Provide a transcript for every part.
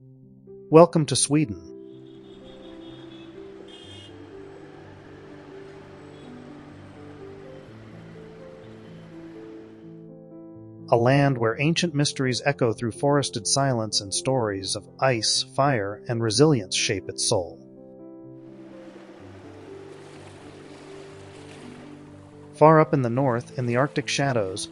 Welcome to Sweden. A land where ancient mysteries echo through forested silence and stories of ice, fire, and resilience shape its soul. Far up in the north, in the Arctic shadows,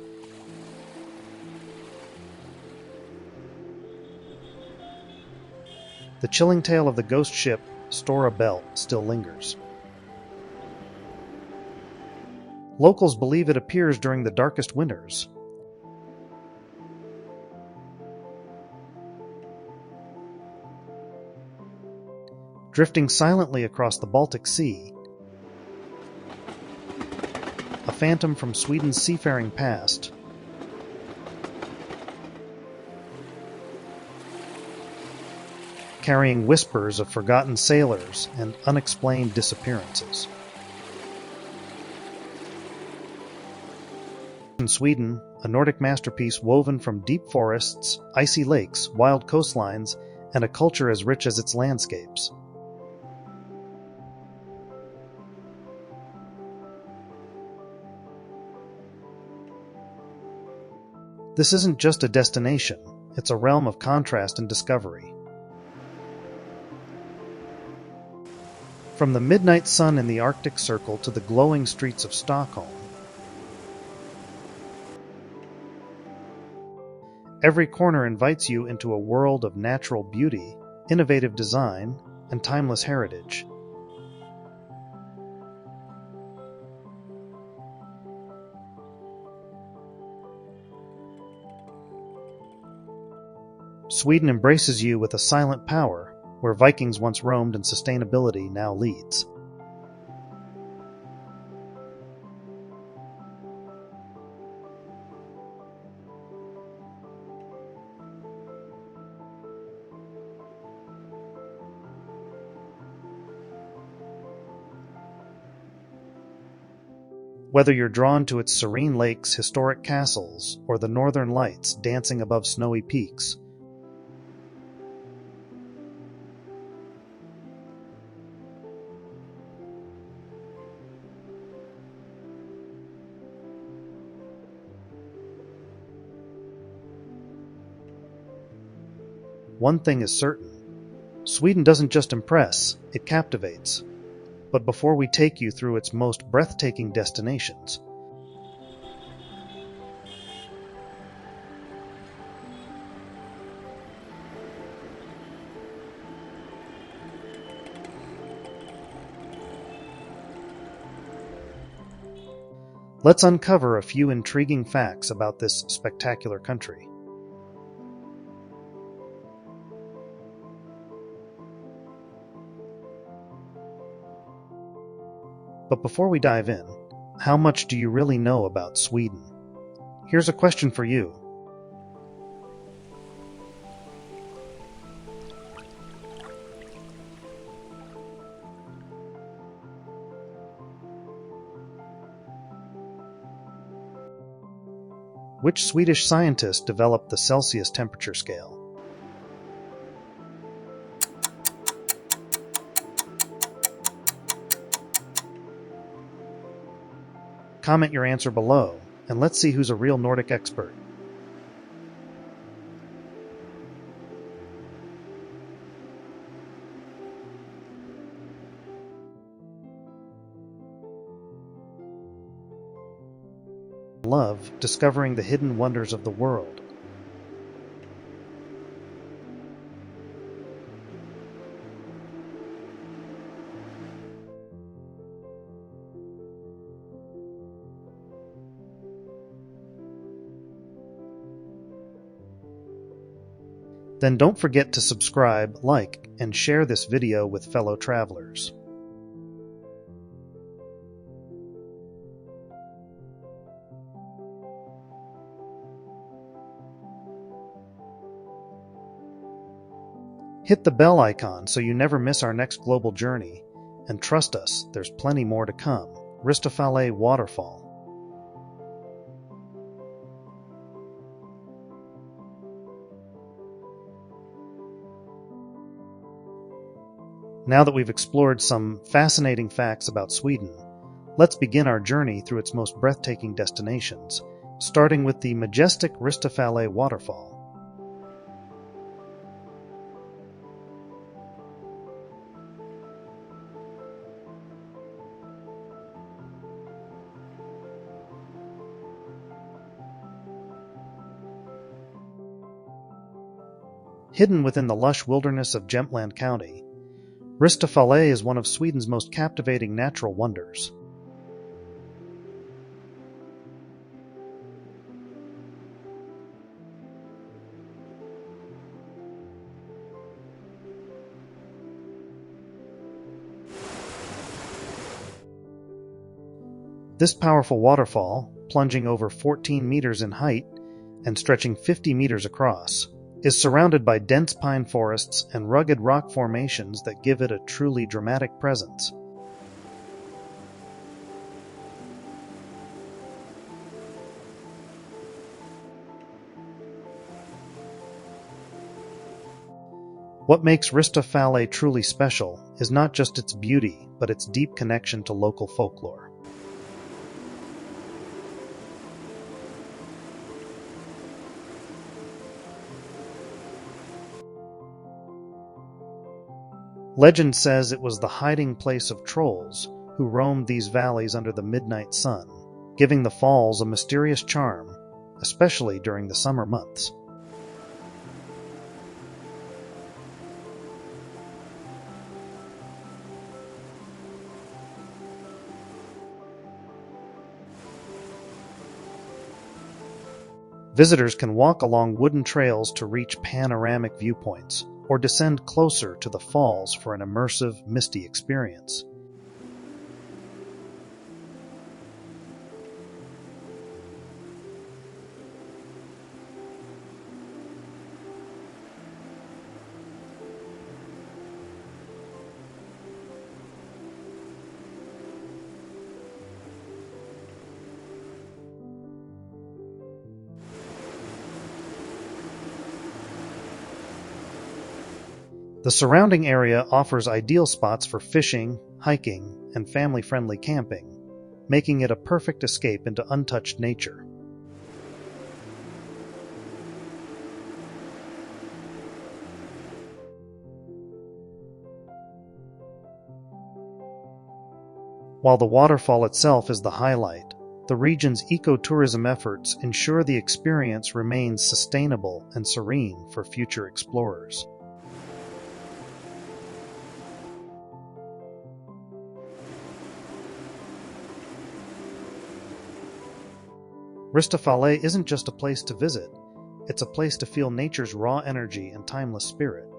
the chilling tale of the ghost ship Stora Belt still lingers. Locals believe it appears during the darkest winters. Drifting silently across the Baltic Sea, a phantom from Sweden's seafaring past, carrying whispers of forgotten sailors and unexplained disappearances. In Sweden, a Nordic masterpiece woven from deep forests, icy lakes, wild coastlines, and a culture as rich as its landscapes. This isn't just a destination, it's a realm of contrast and discovery. From the midnight sun in the Arctic Circle to the glowing streets of Stockholm, every corner invites you into a world of natural beauty, innovative design, and timeless heritage. Sweden embraces you with a silent power, where Vikings once roamed and sustainability now leads. Whether you're drawn to its serene lakes, historic castles, or the northern lights dancing above snowy peaks, one thing is certain. Sweden doesn't just impress, it captivates. But before we take you through its most breathtaking destinations, let's uncover a few intriguing facts about this spectacular country. But before we dive in, how much do you really know about Sweden? Here's a question for you. Which Swedish scientist developed the Celsius temperature scale? Comment your answer below, and let's see who's a real Nordic expert. Love discovering the hidden wonders of the world. Then don't forget to subscribe, like, and share this video with fellow travelers. Hit the bell icon so you never miss our next global journey, and trust us, there's plenty more to come. Ristafallet Waterfall. Now that we've explored some fascinating facts about Sweden, let's begin our journey through its most breathtaking destinations, starting with the majestic Ristafallet Waterfall. Hidden within the lush wilderness of Jämtland County, Ristafallet is one of Sweden's most captivating natural wonders. This powerful waterfall, plunging over 14 meters in height and stretching 50 meters across, is surrounded by dense pine forests and rugged rock formations that give it a truly dramatic presence. What makes Ristafallet truly special is not just its beauty, but its deep connection to local folklore. Legend says it was the hiding place of trolls who roamed these valleys under the midnight sun, giving the falls a mysterious charm, especially during the summer months. Visitors can walk along wooden trails to reach panoramic viewpoints, or descend closer to the falls for an immersive, misty experience. The surrounding area offers ideal spots for fishing, hiking, and family-friendly camping, making it a perfect escape into untouched nature. While the waterfall itself is the highlight, the region's ecotourism efforts ensure the experience remains sustainable and serene for future explorers. Ristafallet isn't just a place to visit, it's a place to feel nature's raw energy and timeless spirit.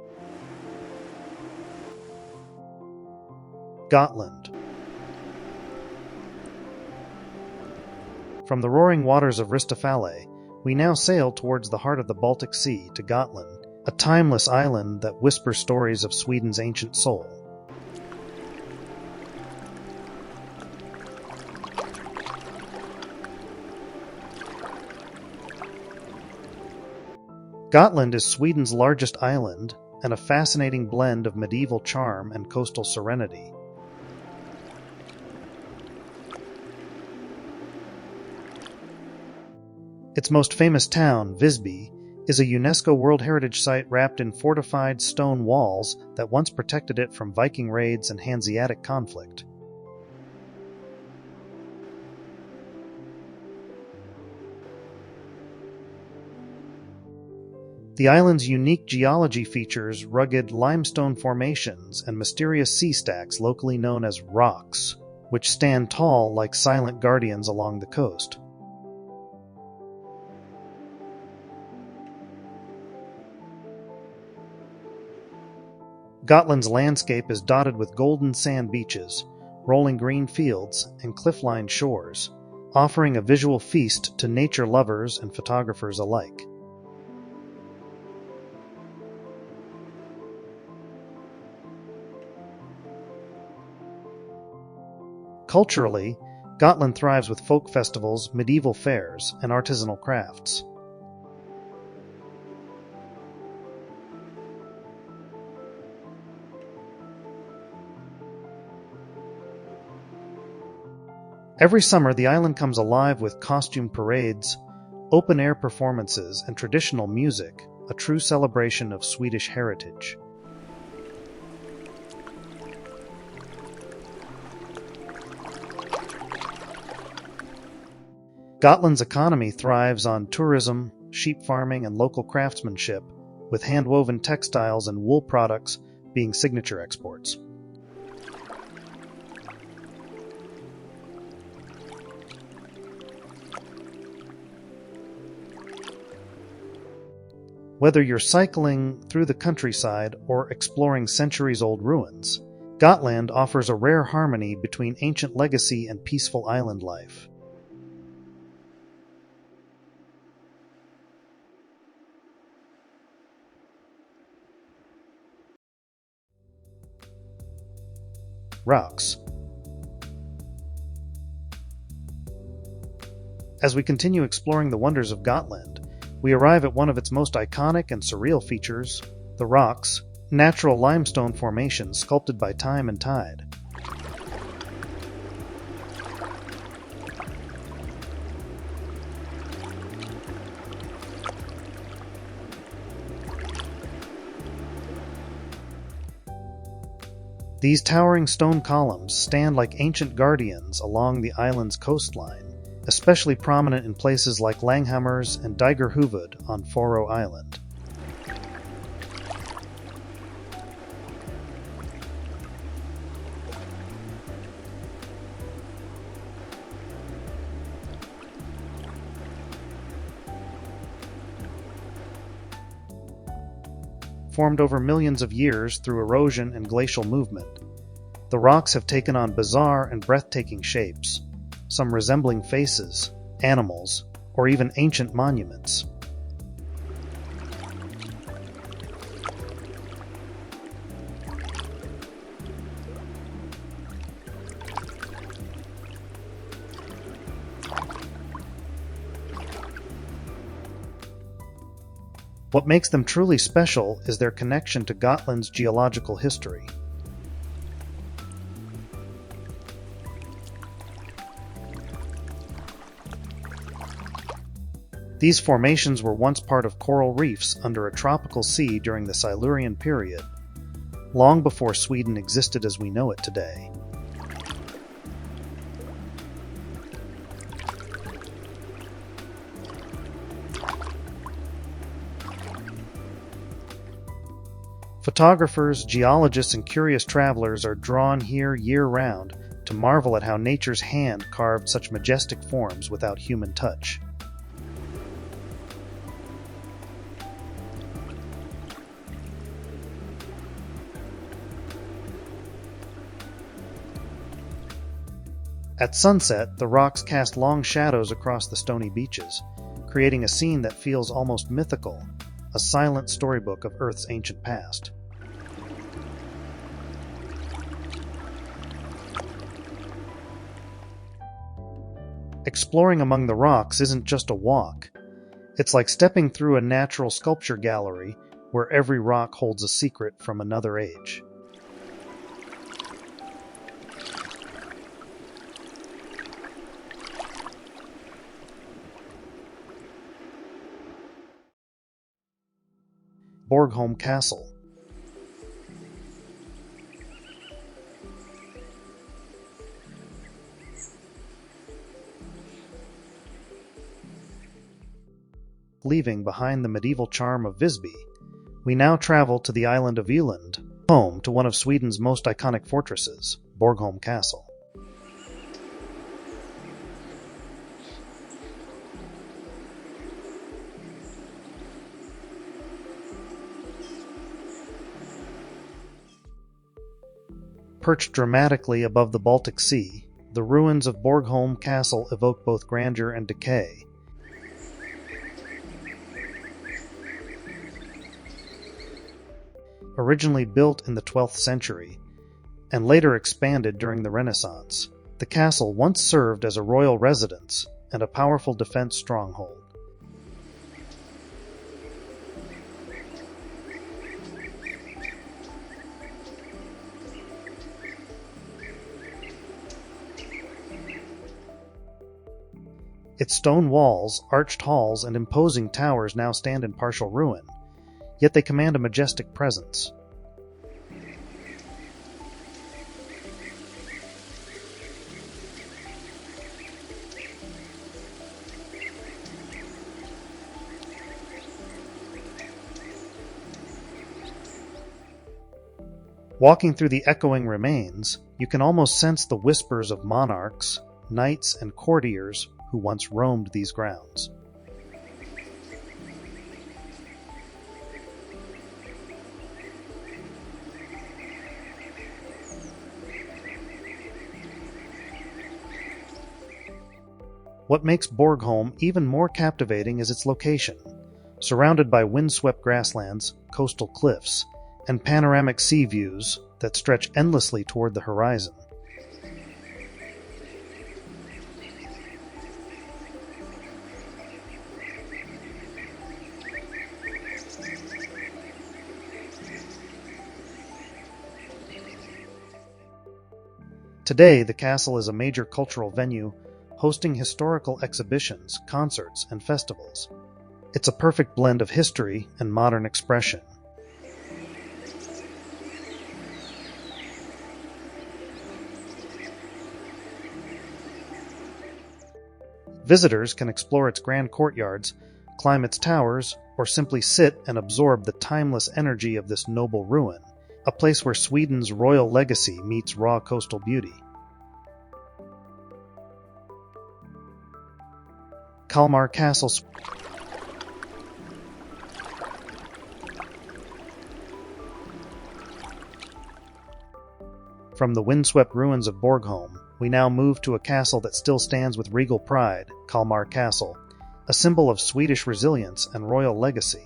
Gotland. From the roaring waters of Ristafallet, we now sail towards the heart of the Baltic Sea to Gotland, a timeless island that whispers stories of Sweden's ancient soul. Gotland is Sweden's largest island and a fascinating blend of medieval charm and coastal serenity. Its most famous town, Visby, is a UNESCO World Heritage Site wrapped in fortified stone walls that once protected it from Viking raids and Hanseatic conflict. The island's unique geology features rugged limestone formations and mysterious sea stacks locally known as Rauks, which stand tall like silent guardians along the coast. Gotland's landscape is dotted with golden sand beaches, rolling green fields, and cliff-lined shores, offering a visual feast to nature lovers and photographers alike. Culturally, Gotland thrives with folk festivals, medieval fairs, and artisanal crafts. Every summer, the island comes alive with costume parades, open-air performances, and traditional music, a true celebration of Swedish heritage. Gotland's economy thrives on tourism, sheep farming, and local craftsmanship, with hand-woven textiles and wool products being signature exports. Whether you're cycling through the countryside or exploring centuries-old ruins, Gotland offers a rare harmony between ancient legacy and peaceful island life. Rauks. As we continue exploring the wonders of Gotland, we arrive at one of its most iconic and surreal features, the Rauks, natural limestone formations sculpted by time and tide. These towering stone columns stand like ancient guardians along the island's coastline, especially prominent in places like Langhammers and Digerhuvud on Faroe Island. Formed over millions of years through erosion and glacial movement, the rocks have taken on bizarre and breathtaking shapes, some resembling faces, animals, or even ancient monuments. What makes them truly special is their connection to Gotland's geological history. These formations were once part of coral reefs under a tropical sea during the Silurian period, long before Sweden existed as we know it today. Photographers, geologists, and curious travelers are drawn here year-round to marvel at how nature's hand carved such majestic forms without human touch. At sunset, the rocks cast long shadows across the stony beaches, creating a scene that feels almost mythical, a silent storybook of Earth's ancient past. Exploring among the rocks isn't just a walk. It's like stepping through a natural sculpture gallery where every rock holds a secret from another age. Borgholm Castle. Leaving behind the medieval charm of Visby, we now travel to the island of Öland, home to one of Sweden's most iconic fortresses, Borgholm Castle. Perched dramatically above the Baltic Sea, the ruins of Borgholm Castle evoke both grandeur and decay. Originally built in the 12th century, and later expanded during the Renaissance, the castle once served as a royal residence and a powerful defense stronghold. Its stone walls, arched halls, and imposing towers now stand in partial ruin, yet they command a majestic presence. Walking through the echoing remains, you can almost sense the whispers of monarchs, knights, and courtiers who once roamed these grounds. What makes Borgholm even more captivating is its location, surrounded by windswept grasslands, coastal cliffs, and panoramic sea views that stretch endlessly toward the horizon. Today, the castle is a major cultural venue, hosting historical exhibitions, concerts, and festivals. It's a perfect blend of history and modern expression. Visitors can explore its grand courtyards, climb its towers, or simply sit and absorb the timeless energy of this noble ruin, a place where Sweden's royal legacy meets raw coastal beauty. Kalmar Castle. From the windswept ruins of Borgholm, we now move to a castle that still stands with regal pride, Kalmar Castle, a symbol of Swedish resilience and royal legacy.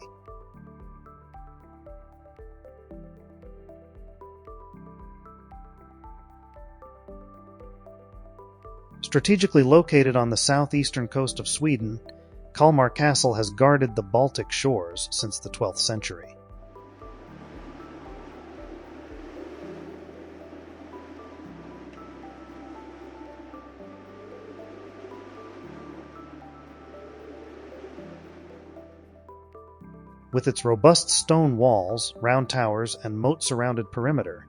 Strategically located on the southeastern coast of Sweden, Kalmar Castle has guarded the Baltic shores since the 12th century. With its robust stone walls, round towers, and moat-surrounded perimeter,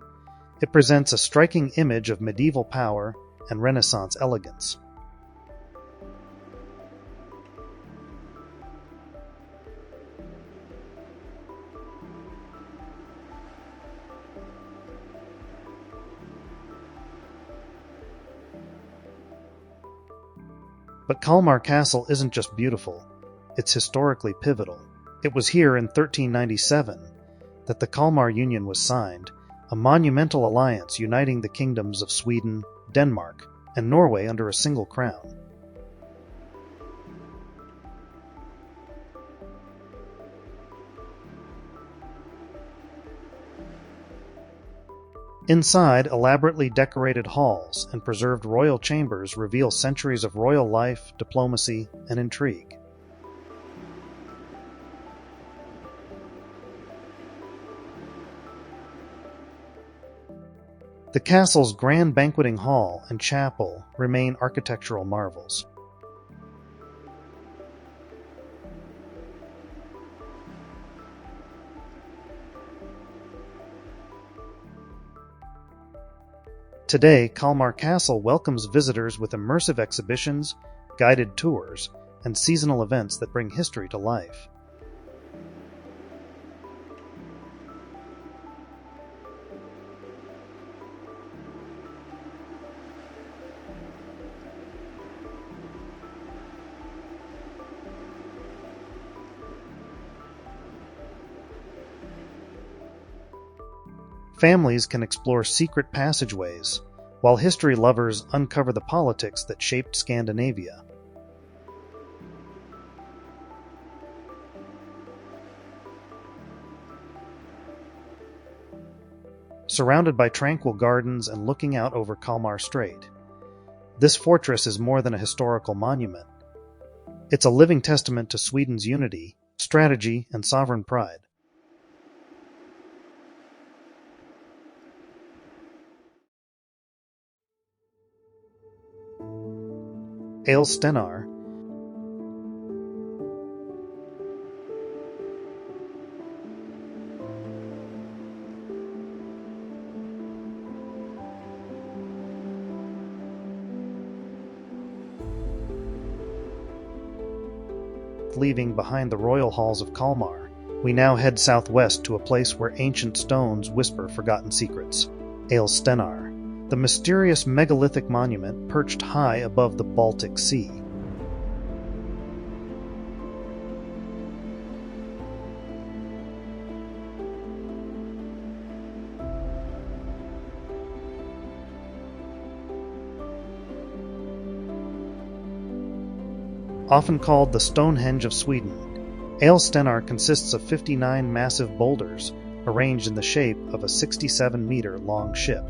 it presents a striking image of medieval power and Renaissance elegance. But Kalmar Castle isn't just beautiful, it's historically pivotal. It was here in 1397 that the Kalmar Union was signed, a monumental alliance uniting the kingdoms of Sweden, Denmark, and Norway under a single crown. Inside, elaborately decorated halls and preserved royal chambers reveal centuries of royal life, diplomacy, and intrigue. The castle's grand banqueting hall and chapel remain architectural marvels. Today, Kalmar Castle welcomes visitors with immersive exhibitions, guided tours, and seasonal events that bring history to life. Families can explore secret passageways, while history lovers uncover the politics that shaped Scandinavia. Surrounded by tranquil gardens and looking out over Kalmar Strait, this fortress is more than a historical monument. It's a living testament to Sweden's unity, strategy, and sovereign pride. Stenar, worth leaving behind the royal halls of Kalmar, we now head southwest to a place where ancient stones whisper forgotten secrets. Stenar, the mysterious megalithic monument perched high above the Baltic Sea. Often called the Stonehenge of Sweden, Stenar consists of 59 massive boulders arranged in the shape of a 67-meter-long ship.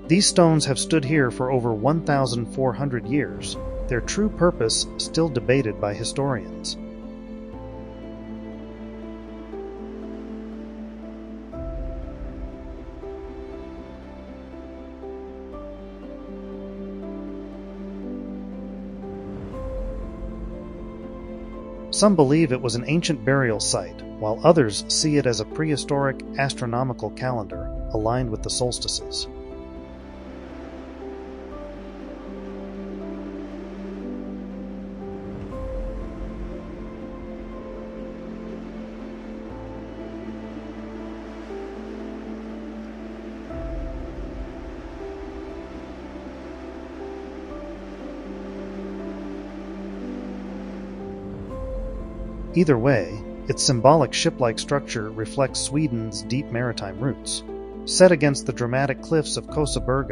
These stones have stood here for over 1,400 years, their true purpose still debated by historians. Some believe it was an ancient burial site, while others see it as a prehistoric astronomical calendar aligned with the solstices. Either way, its symbolic ship-like structure reflects Sweden's deep maritime roots. Set against the dramatic cliffs of Kullaberg,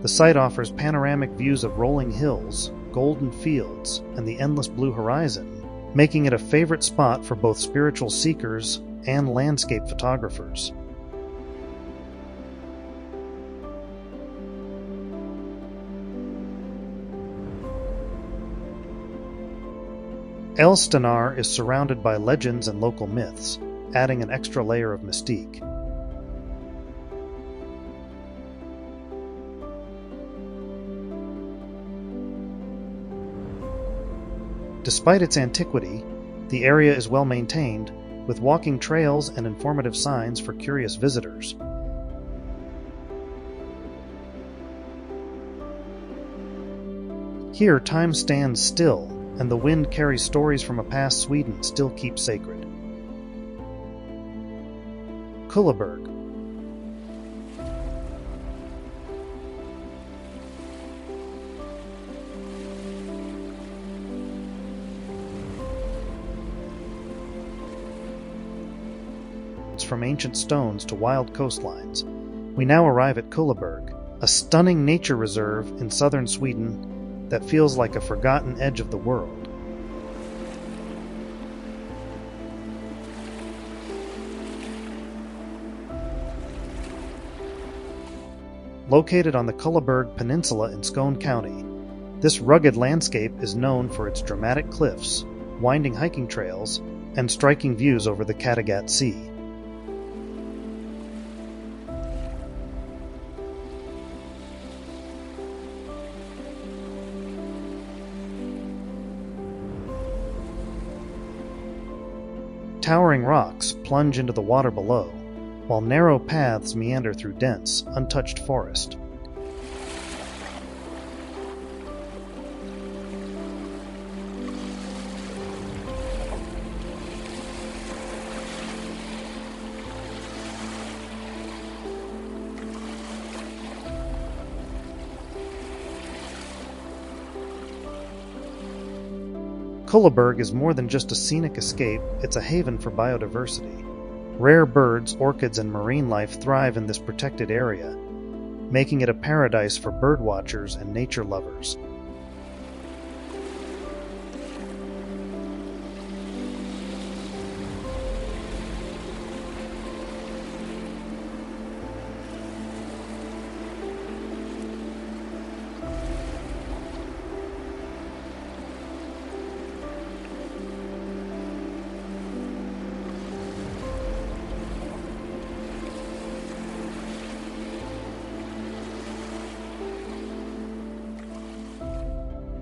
the site offers panoramic views of rolling hills, golden fields, and the endless blue horizon, making it a favorite spot for both spiritual seekers and landscape photographers. Stenar is surrounded by legends and local myths, adding an extra layer of mystique. Despite its antiquity, the area is well maintained, with walking trails and informative signs for curious visitors. Here, time stands still, and the wind carries stories from a past Sweden still keep sacred. Kullaberg. From ancient stones to wild coastlines, we now arrive at Kullaberg, a stunning nature reserve in southern Sweden that feels like a forgotten edge of the world. Located on the Kullaberg Peninsula in Smogen County, this rugged landscape is known for its dramatic cliffs, winding hiking trails, and striking views over the Kattegat Sea. Towering rocks plunge into the water below, while narrow paths meander through dense, untouched forest. Kullaberg is more than just a scenic escape, it's a haven for biodiversity. Rare birds, orchids, and marine life thrive in this protected area, making it a paradise for birdwatchers and nature lovers.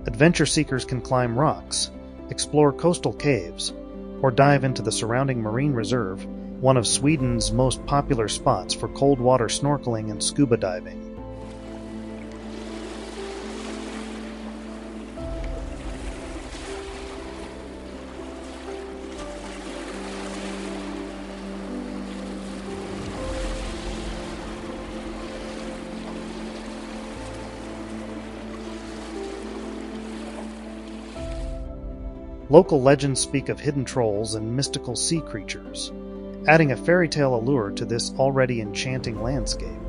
Adventure seekers can climb rocks, explore coastal caves, or dive into the surrounding marine reserve, one of Sweden's most popular spots for cold water snorkeling and scuba diving. Local legends speak of hidden trolls and mystical sea creatures, adding a fairy tale allure to this already enchanting landscape.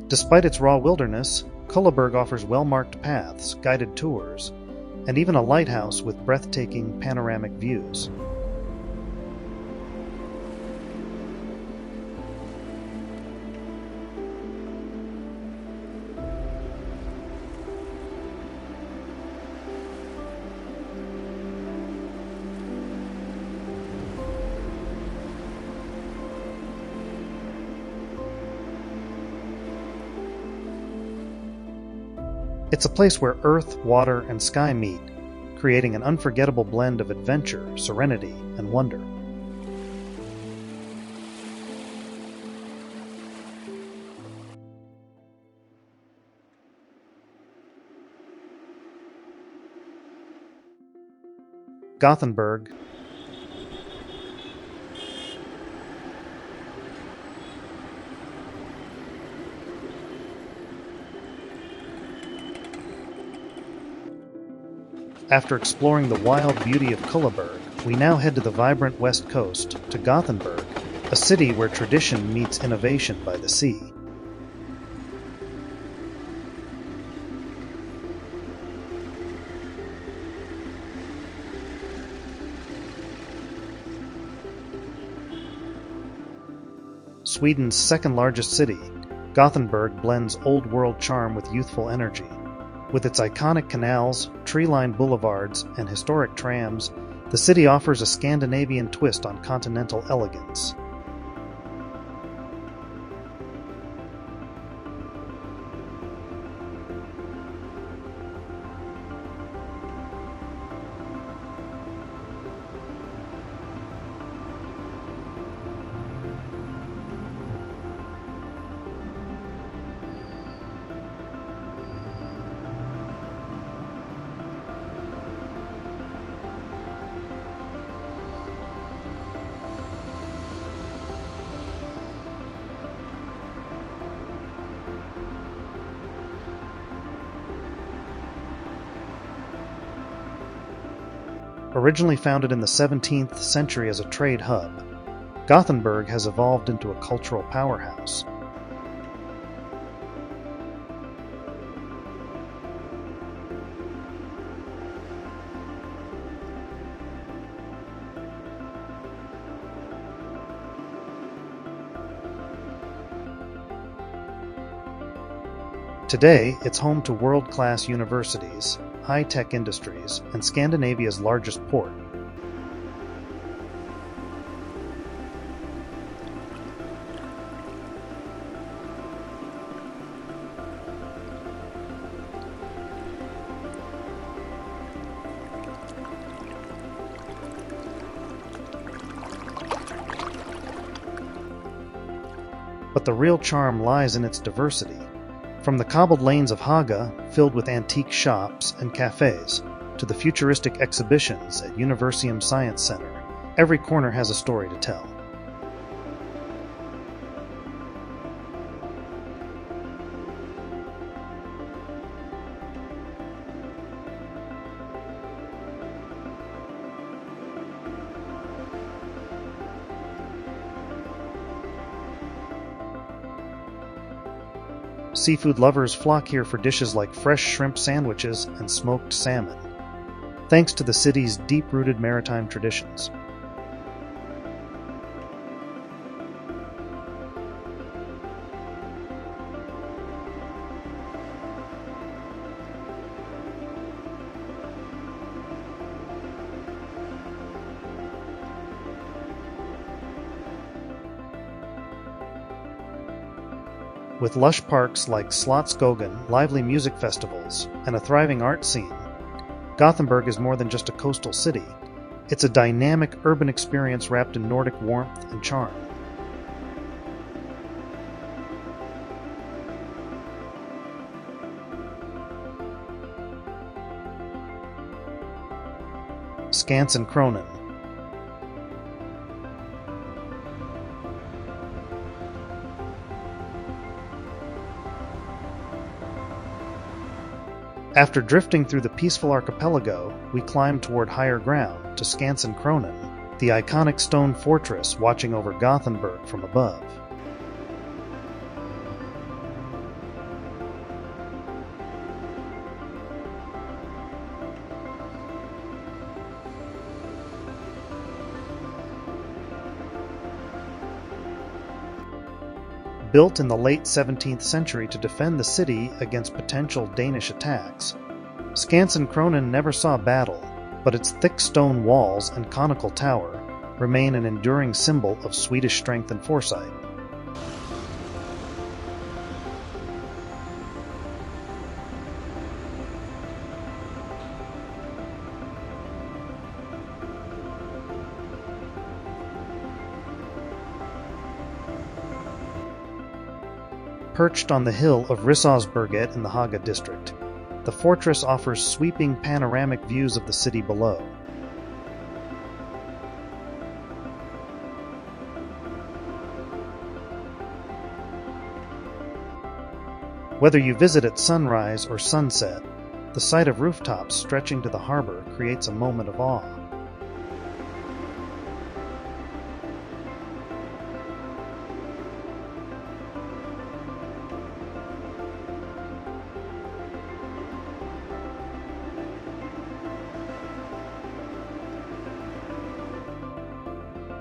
Despite its raw wilderness, Kullaberg offers well-marked paths, guided tours, and even a lighthouse with breathtaking panoramic views. It's a place where earth, water, and sky meet, creating an unforgettable blend of adventure, serenity, and wonder. Gothenburg. After exploring the wild beauty of Kullaberg, we now head to the vibrant west coast, to Gothenburg, a city where tradition meets innovation by the sea. Sweden's second-largest city, Gothenburg blends old-world charm with youthful energy. With its iconic canals, tree-lined boulevards, and historic trams, the city offers a Scandinavian twist on continental elegance. Originally founded in the 17th century as a trade hub, Gothenburg has evolved into a cultural powerhouse. Today, it's home to world-class universities, high-tech industries, and Scandinavia's largest port. But the real charm lies in its diversity. From the cobbled lanes of Haga, filled with antique shops and cafes, to the futuristic exhibitions at Universium Science Center, every corner has a story to tell. Seafood lovers flock here for dishes like fresh shrimp sandwiches and smoked salmon, thanks to the city's deep-rooted maritime traditions. With lush parks like Slottsskogen, lively music festivals, and a thriving art scene, Gothenburg is more than just a coastal city. It's a dynamic urban experience wrapped in Nordic warmth and charm. Skansen Kronan. After drifting through the peaceful archipelago, we climbed toward higher ground to Skansen Kronan, the iconic stone fortress watching over Gothenburg from above. Built in the late 17th century to defend the city against potential Danish attacks, Skansen Kronan never saw battle, but its thick stone walls and conical tower remain an enduring symbol of Swedish strength and foresight. Perched on the hill of Ristafallet in the Haga district, the fortress offers sweeping panoramic views of the city below. Whether you visit at sunrise or sunset, the sight of rooftops stretching to the harbor creates a moment of awe.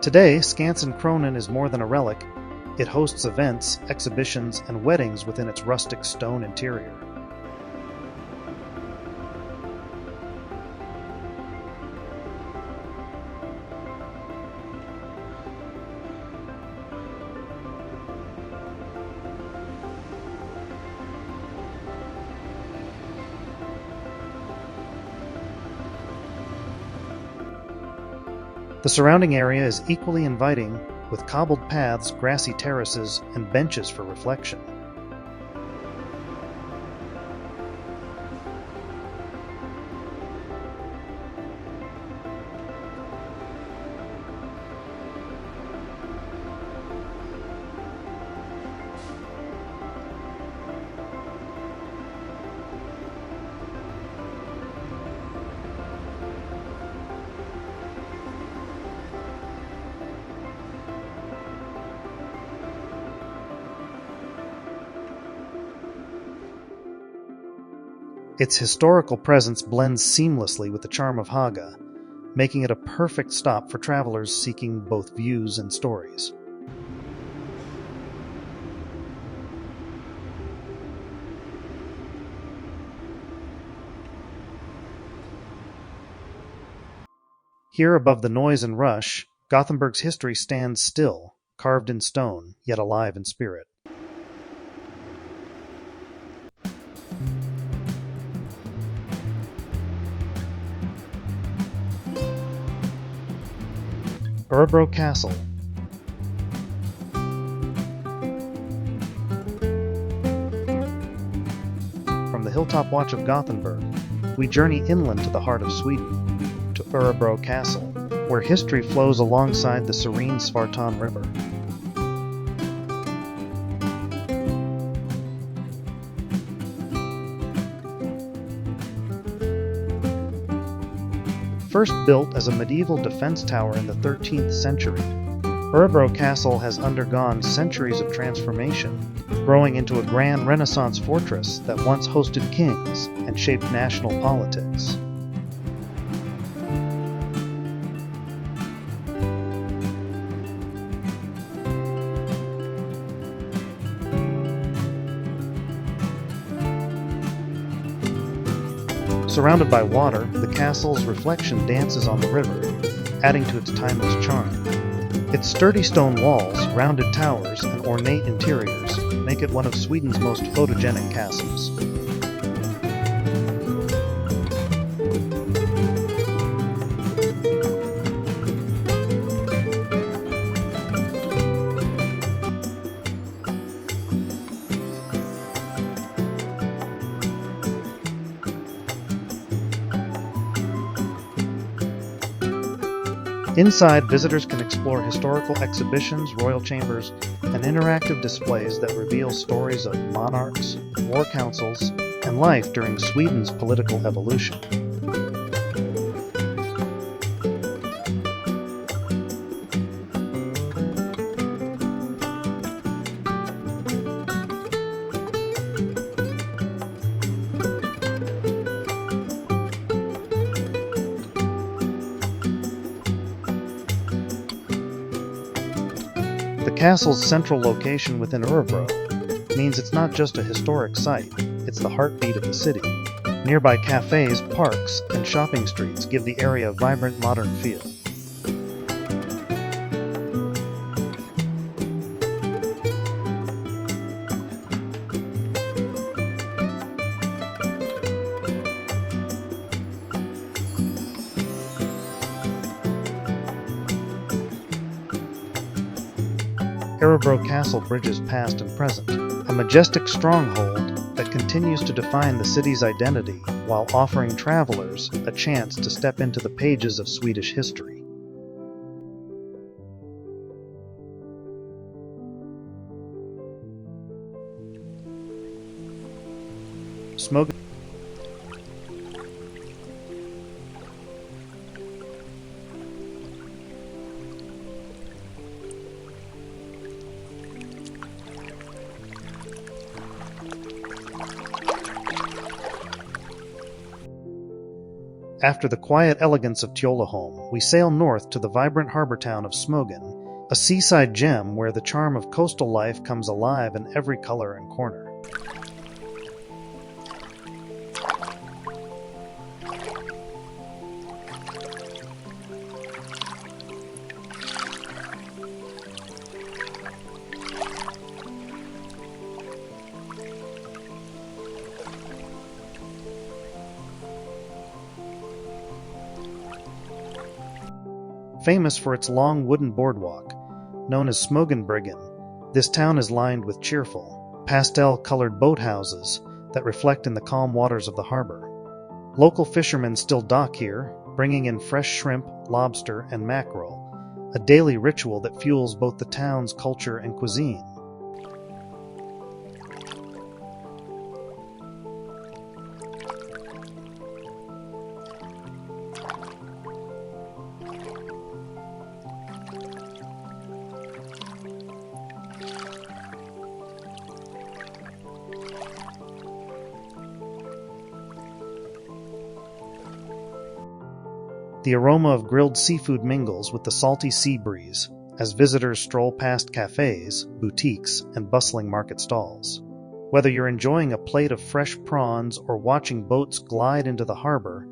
Today, Skansen Kronan is more than a relic. It hosts events, exhibitions, and weddings within its rustic stone interior. The surrounding area is equally inviting, with cobbled paths, grassy terraces, and benches for reflection. Its historical presence blends seamlessly with the charm of Haga, making it a perfect stop for travelers seeking both views and stories. Here above the noise and rush, Gothenburg's history stands still, carved in stone, yet alive in spirit. Orebro Castle. From the hilltop watch of Gothenburg, we journey inland to the heart of Sweden, to Orebro Castle, where history flows alongside the serene Svartan River. First built as a medieval defense tower in the 13th century, Orebro Castle has undergone centuries of transformation, growing into a grand Renaissance fortress that once hosted kings and shaped national politics. Surrounded by water, the castle's reflection dances on the river, adding to its timeless charm. Its sturdy stone walls, rounded towers, and ornate interiors make it one of Sweden's most photogenic castles. Inside, visitors can explore historical exhibitions, royal chambers, and interactive displays that reveal stories of monarchs, war councils, and life during Sweden's political evolution. The castle's central location within Orebro means it's not just a historic site, it's the heartbeat of the city. Nearby cafes, parks, and shopping streets give the area a vibrant modern feel. Orebro Castle bridges past and present, a majestic stronghold that continues to define the city's identity while offering travelers a chance to step into the pages of Swedish history. Smogen. After the quiet elegance of Tjolöholm, we sail north to the vibrant harbor town of Smogen, a seaside gem where the charm of coastal life comes alive in every color and corner. Famous for its long wooden boardwalk, known as Smogenbryggen, this town is lined with cheerful, pastel-colored boathouses that reflect in the calm waters of the harbor. Local fishermen still dock here, bringing in fresh shrimp, lobster, and mackerel, a daily ritual that fuels both the town's culture and cuisine. The aroma of grilled seafood mingles with the salty sea breeze as visitors stroll past cafes, boutiques, and bustling market stalls. Whether you're enjoying a plate of fresh prawns or watching boats glide into the harbor,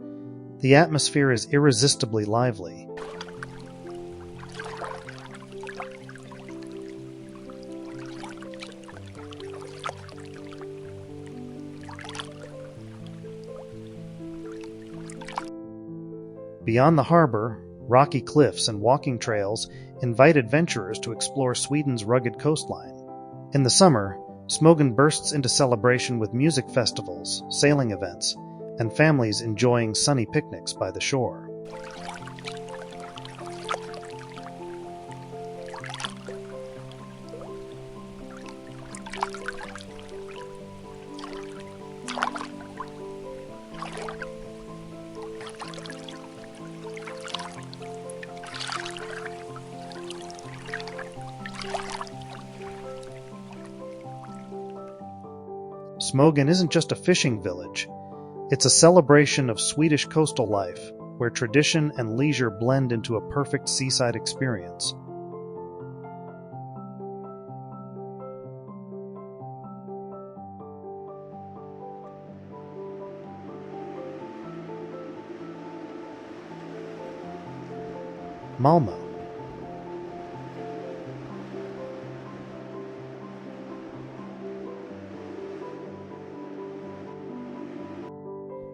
the atmosphere is irresistibly lively. Beyond the harbor, rocky cliffs and walking trails invite adventurers to explore Sweden's rugged coastline. In the summer, Smogen bursts into celebration with music festivals, sailing events, and families enjoying sunny picnics by the shore. Smogen isn't just a fishing village, it's a celebration of Swedish coastal life, where tradition and leisure blend into a perfect seaside experience. Malmö.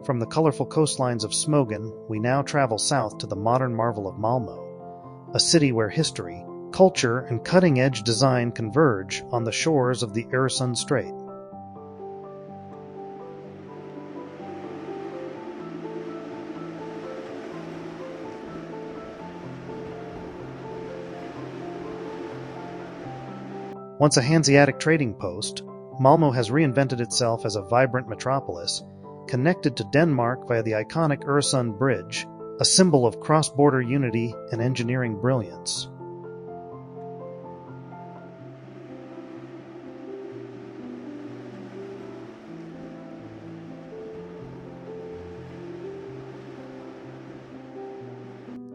From the colorful coastlines of Smogen, we now travel south to the modern marvel of Malmö, a city where history, culture, and cutting-edge design converge on the shores of the Öresund Strait. Once a Hanseatic trading post, Malmö has reinvented itself as a vibrant metropolis, connected to Denmark via the iconic Öresund Bridge, a symbol of cross-border unity and engineering brilliance.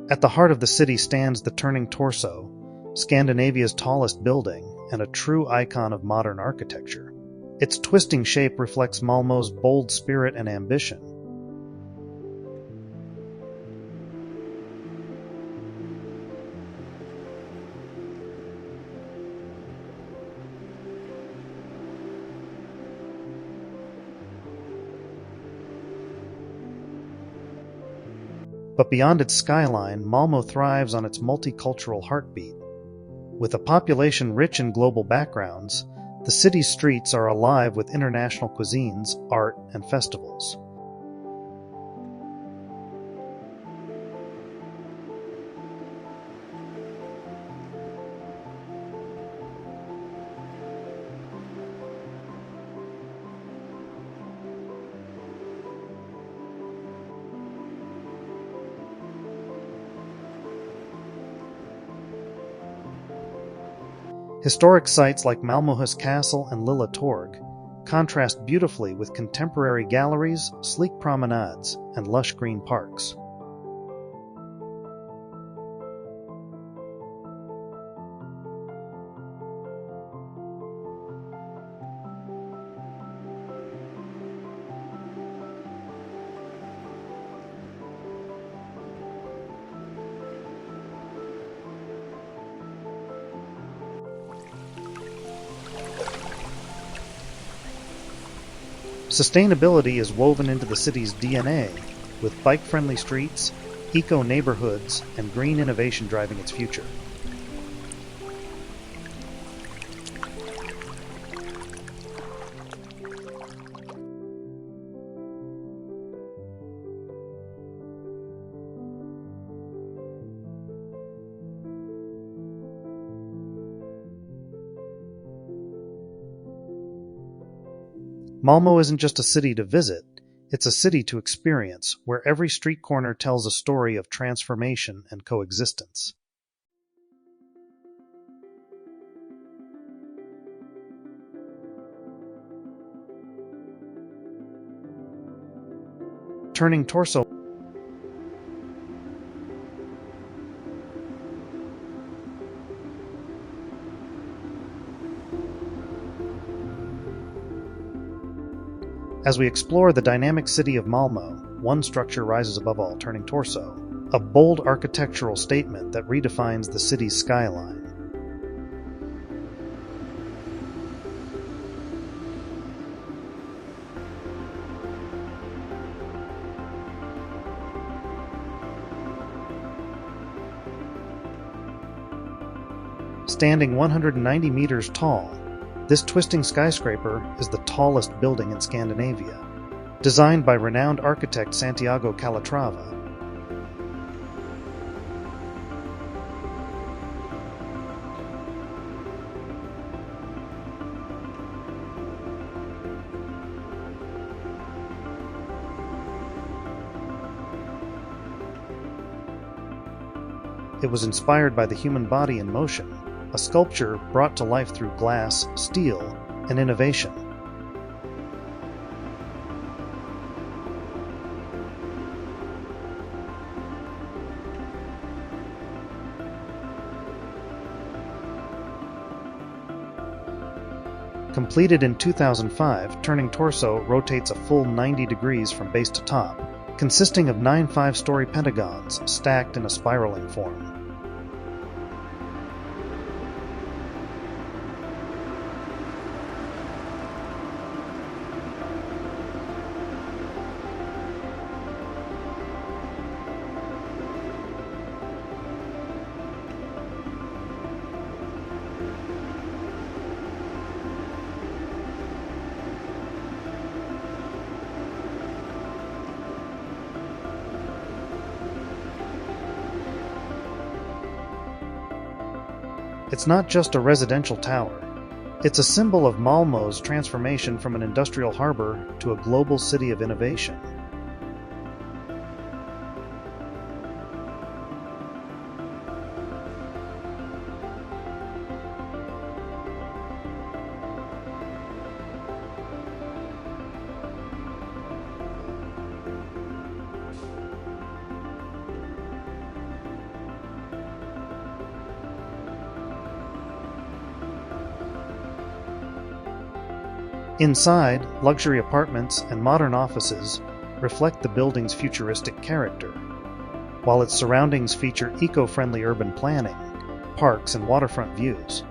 At the heart of the city stands the Turning Torso, Scandinavia's tallest building and a true icon of modern architecture. Its twisting shape reflects Malmö's bold spirit and ambition. But beyond its skyline, Malmö thrives on its multicultural heartbeat. With a population rich in global backgrounds, the city's streets are alive with international cuisines, art, and festivals. Historic sites like Malmöhus Castle and Lilla Torg contrast beautifully with contemporary galleries, sleek promenades, and lush green parks. Sustainability is woven into the city's DNA, with bike-friendly streets, eco-neighborhoods, and green innovation driving its future. Malmö isn't just a city to visit, it's a city to experience, where every street corner tells a story of transformation and coexistence. Turning Torso. As we explore the dynamic city of Malmö, one structure rises above all, Turning Torso, a bold architectural statement that redefines the city's skyline. Standing 190 meters tall, this twisting skyscraper is the tallest building in Scandinavia, designed by renowned architect Santiago Calatrava. It was inspired by the human body in motion, a sculpture brought to life through glass, steel, and innovation. Completed in 2005, Turning Torso rotates a full 90 degrees from base to top, consisting of 9 5-story pentagons stacked in a spiraling form. It's not just a residential tower. It's a symbol of Malmö's transformation from an industrial harbor to a global city of innovation. Inside, luxury apartments and modern offices reflect the building's futuristic character, while its surroundings feature eco-friendly urban planning, parks, and waterfront views.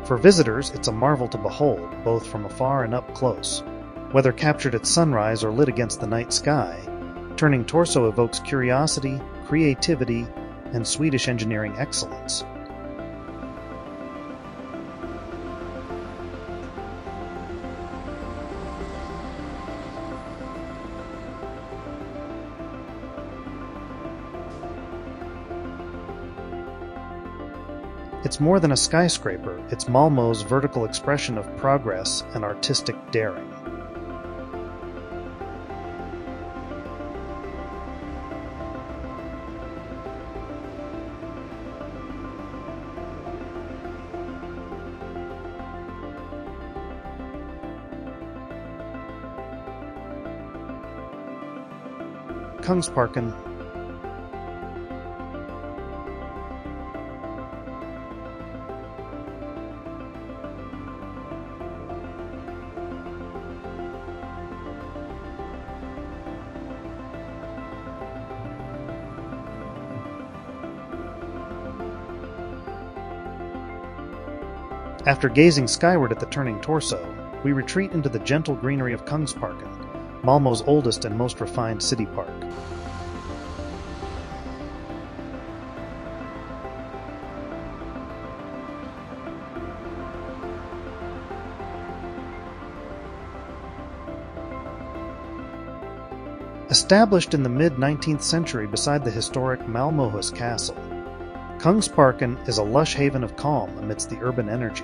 For visitors, it's a marvel to behold, both from afar and up close. Whether captured at sunrise or lit against the night sky, Turning Torso evokes curiosity, creativity, and Swedish engineering excellence. It's more than a skyscraper, it's Malmö's vertical expression of progress and artistic daring. Kungsparken. After gazing skyward at the Turning Torso, we retreat into the gentle greenery of Kungsparken, Malmö's oldest and most refined city park. Established in the mid-19th century beside the historic Malmö Castle, Kungsparken is a lush haven of calm amidst the urban energy.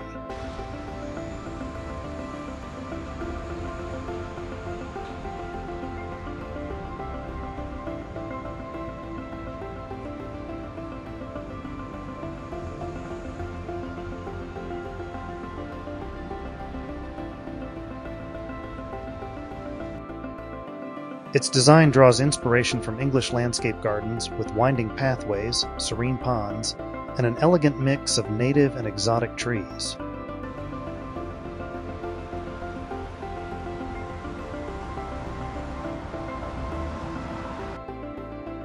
Its design draws inspiration from English landscape gardens with winding pathways, serene ponds, and an elegant mix of native and exotic trees.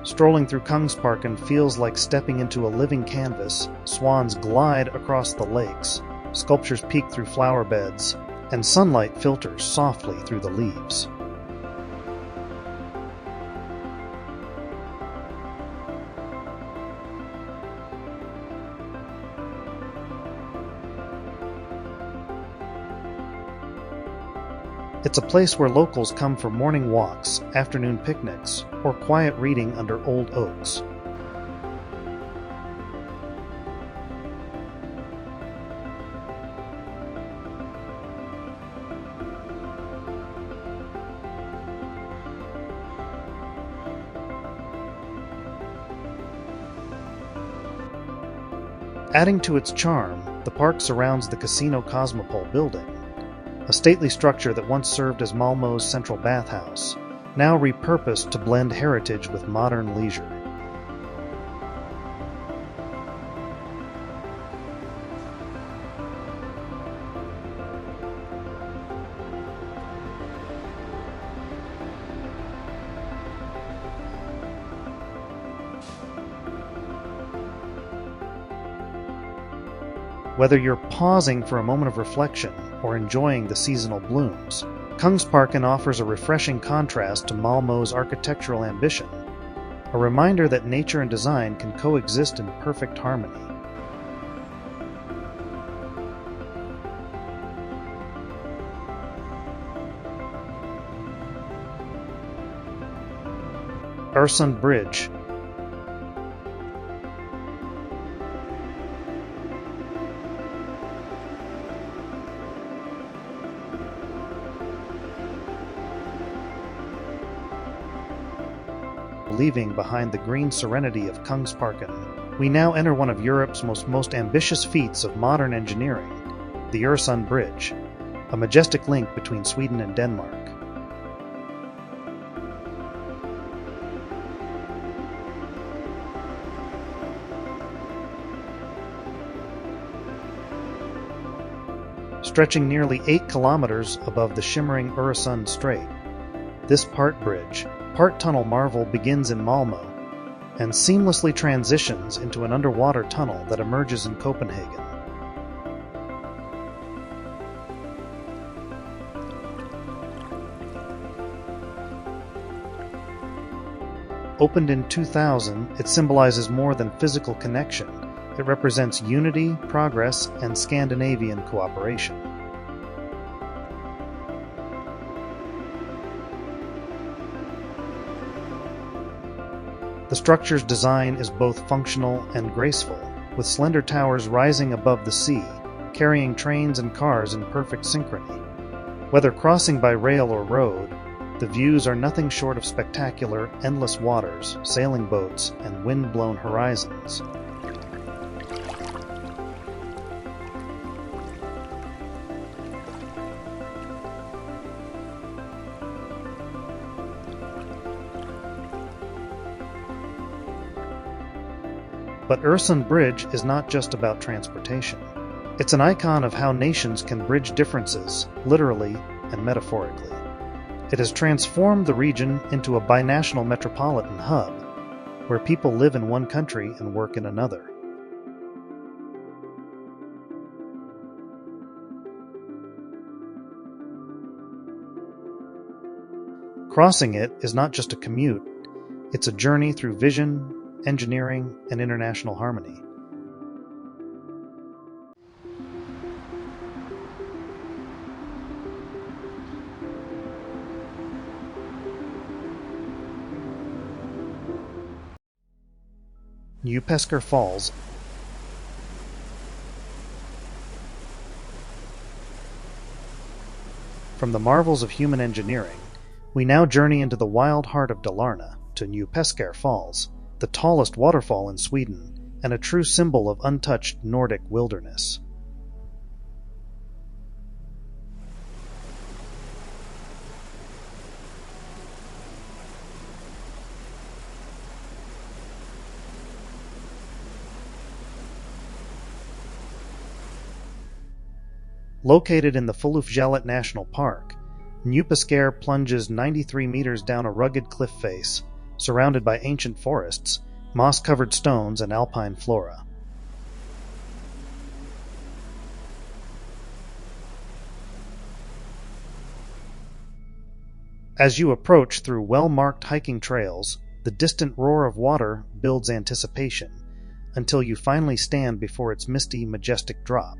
Strolling through Kungsparken feels like stepping into a living canvas. Swans glide across the lakes, sculptures peek through flower beds, and sunlight filters softly through the leaves. It's a place where locals come for morning walks, afternoon picnics, or quiet reading under old oaks. Adding to its charm, the park surrounds the Casino Cosmopole building, a stately structure that once served as Malmö's central bathhouse, now repurposed to blend heritage with modern leisure. Whether you're pausing for a moment of reflection or enjoying the seasonal blooms, Kungsparken offers a refreshing contrast to Malmö's architectural ambition, a reminder that nature and design can coexist in perfect harmony. Öresund Bridge. Leaving behind the green serenity of Kungsparken, we now enter one of Europe's most ambitious feats of modern engineering, the Öresund Bridge, a majestic link between Sweden and Denmark. Stretching nearly 8 kilometers above the shimmering Öresund Strait, this part bridge, part tunnel marvel begins in Malmö and seamlessly transitions into an underwater tunnel that emerges in Copenhagen. Opened in 2000, it symbolizes more than physical connection. It represents unity, progress, and Scandinavian cooperation. The structure's design is both functional and graceful, with slender towers rising above the sea, carrying trains and cars in perfect synchrony. Whether crossing by rail or road, the views are nothing short of spectacular, endless waters, sailing boats, and wind-blown horizons. But Öresund Bridge is not just about transportation. It's an icon of how nations can bridge differences, literally and metaphorically. It has transformed the region into a binational metropolitan hub, where people live in one country and work in another. Crossing it is not just a commute, it's a journey through vision, engineering, and international harmony. Njupeskar Falls. From the marvels of human engineering, we now journey into the wild heart of Dalarna to Njupeskar Falls, the tallest waterfall in Sweden, and a true symbol of untouched Nordic wilderness. Located in the Fjallbacka National Park, Njupeskar plunges 93 meters down a rugged cliff face, surrounded by ancient forests, moss-covered stones, and alpine flora. As you approach through well-marked hiking trails, the distant roar of water builds anticipation, until you finally stand before its misty, majestic drop.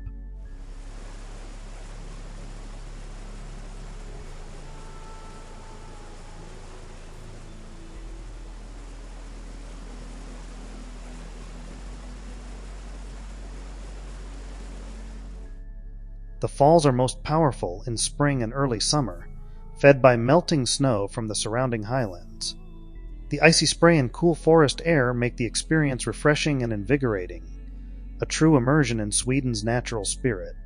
The falls are most powerful in spring and early summer, fed by melting snow from the surrounding highlands. The icy spray and cool forest air make the experience refreshing and invigorating, a true immersion in Sweden's natural spirit.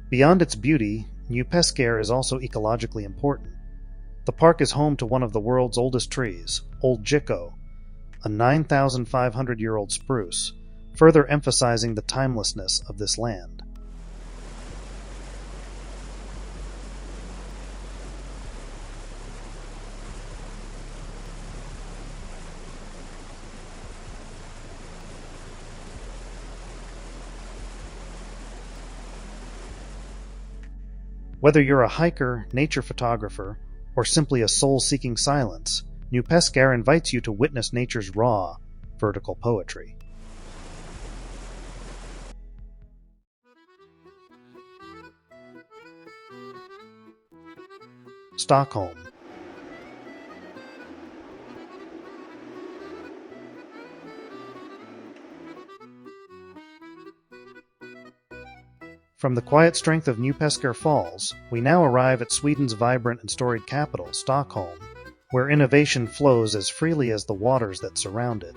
Beyond its beauty, Njupeskar is also ecologically important. The park is home to one of the world's oldest trees, Old Jikko, a 9,500-year-old spruce, further emphasizing the timelessness of this land. Whether you're a hiker, nature photographer, or simply a soul-seeking silence, Njupeskar invites you to witness nature's raw, vertical poetry. Stockholm. From the quiet strength of Njupeskar Falls, we now arrive at Sweden's vibrant and storied capital, Stockholm, where innovation flows as freely as the waters that surround it.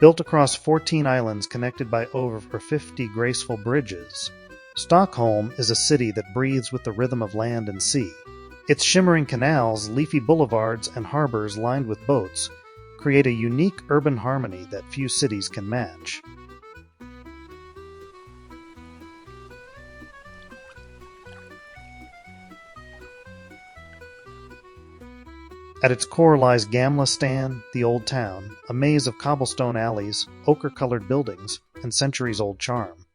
Built across 14 islands connected by over 50 graceful bridges, Stockholm is a city that breathes with the rhythm of land and sea. Its shimmering canals, leafy boulevards, and harbors lined with boats create a unique urban harmony that few cities can match. At its core lies Gamla Stan, the Old Town, a maze of cobblestone alleys, ochre-colored buildings, and centuries-old charm.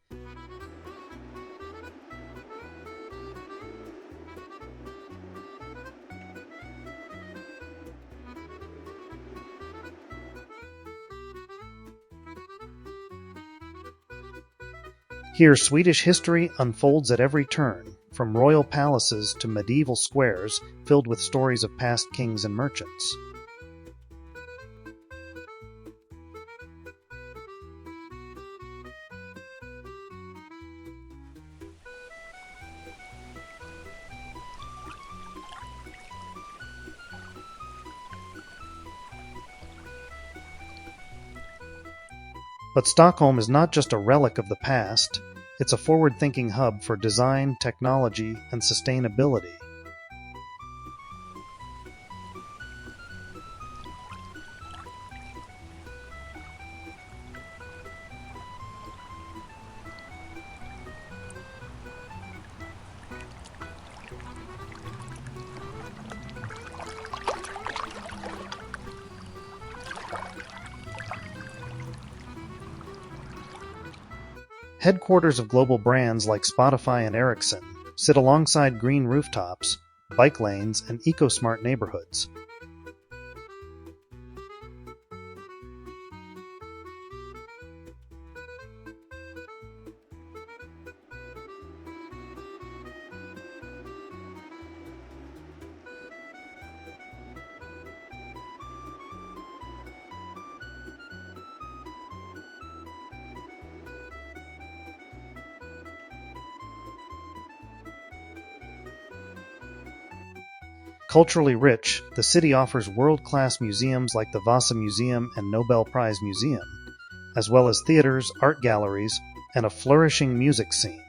Here, Swedish history unfolds at every turn, from royal palaces to medieval squares filled with stories of past kings and merchants. But Stockholm is not just a relic of the past, it's a forward-thinking hub for design, technology, and sustainability. Headquarters of global brands like Spotify and Ericsson sit alongside green rooftops, bike lanes, and eco-smart neighborhoods. Culturally rich, the city offers world-class museums like the Vasa Museum and Nobel Prize Museum, as well as theaters, art galleries, and a flourishing music scene.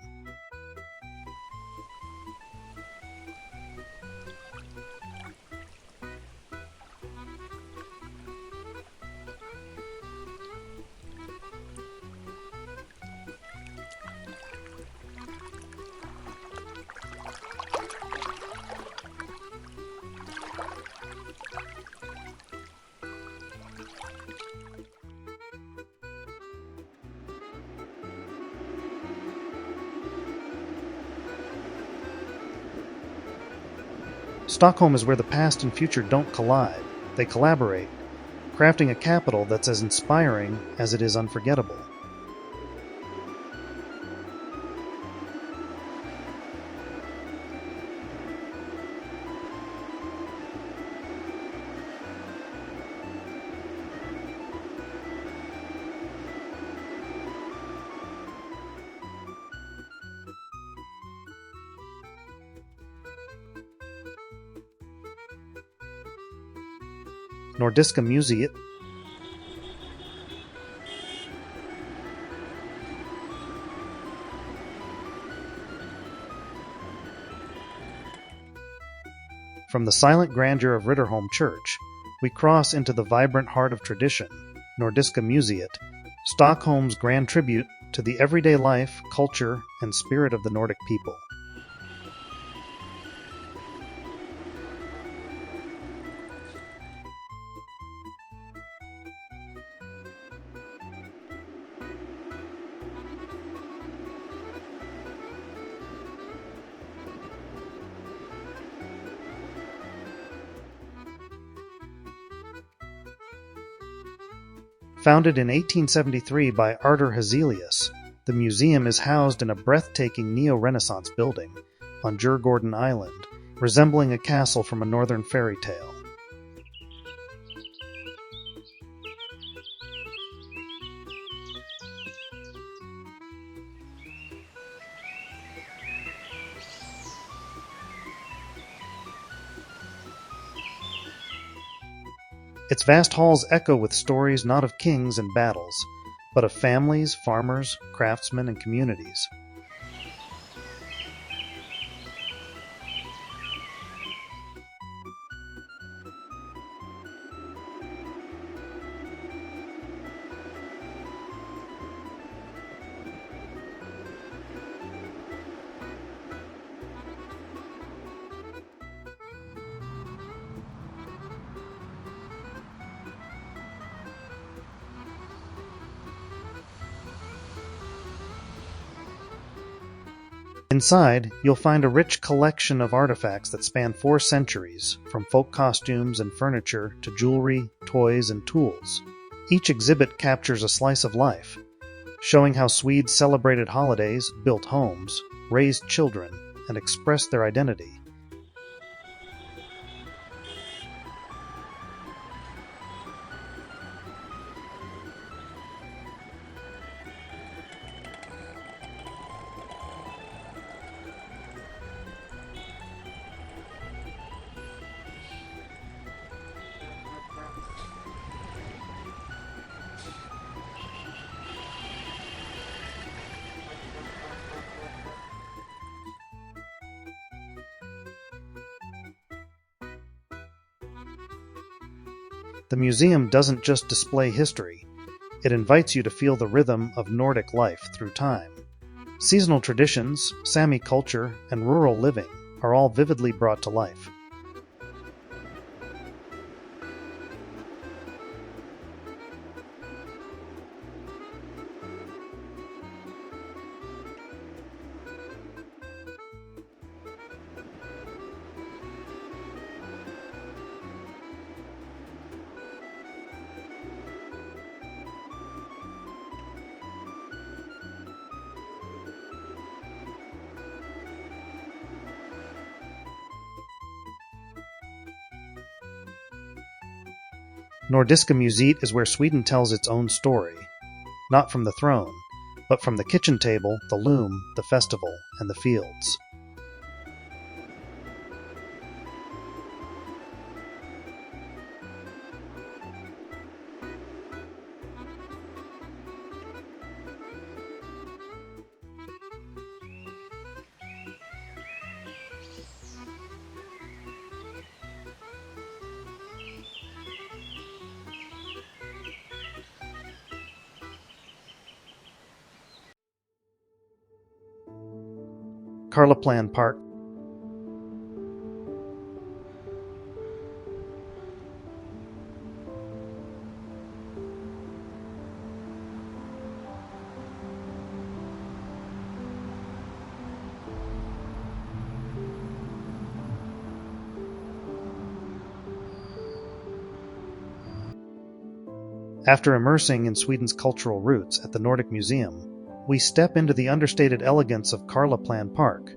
Stockholm is where the past and future don't collide, they collaborate, crafting a capital that's as inspiring as it is unforgettable. Nordiska Museet, from the silent grandeur of Riddarholm Church, we cross into the vibrant heart of tradition, Nordiska Museet, Stockholm's grand tribute to the everyday life, culture, and spirit of the Nordic people. Founded in 1873 by Artur Hazelius, the museum is housed in a breathtaking neo-Renaissance building on Djurgården Island, resembling a castle from a northern fairy tale. Its vast halls echo with stories not of kings and battles, but of families, farmers, craftsmen, and communities. Inside, you'll find a rich collection of artifacts that span 4 centuries, from folk costumes and furniture to jewelry, toys, and tools. Each exhibit captures a slice of life, showing how Swedes celebrated holidays, built homes, raised children, and expressed their identity. The museum doesn't just display history, it invites you to feel the rhythm of Nordic life through time. Seasonal traditions, Sami culture, and rural living are all vividly brought to life. Nordiska Museet is where Sweden tells its own story, not from the throne, but from the kitchen table, the loom, the festival, and the fields. Karlaplan Park. After immersing in Sweden's cultural roots at the Nordic Museum, we step into the understated elegance of Karlaplan Park,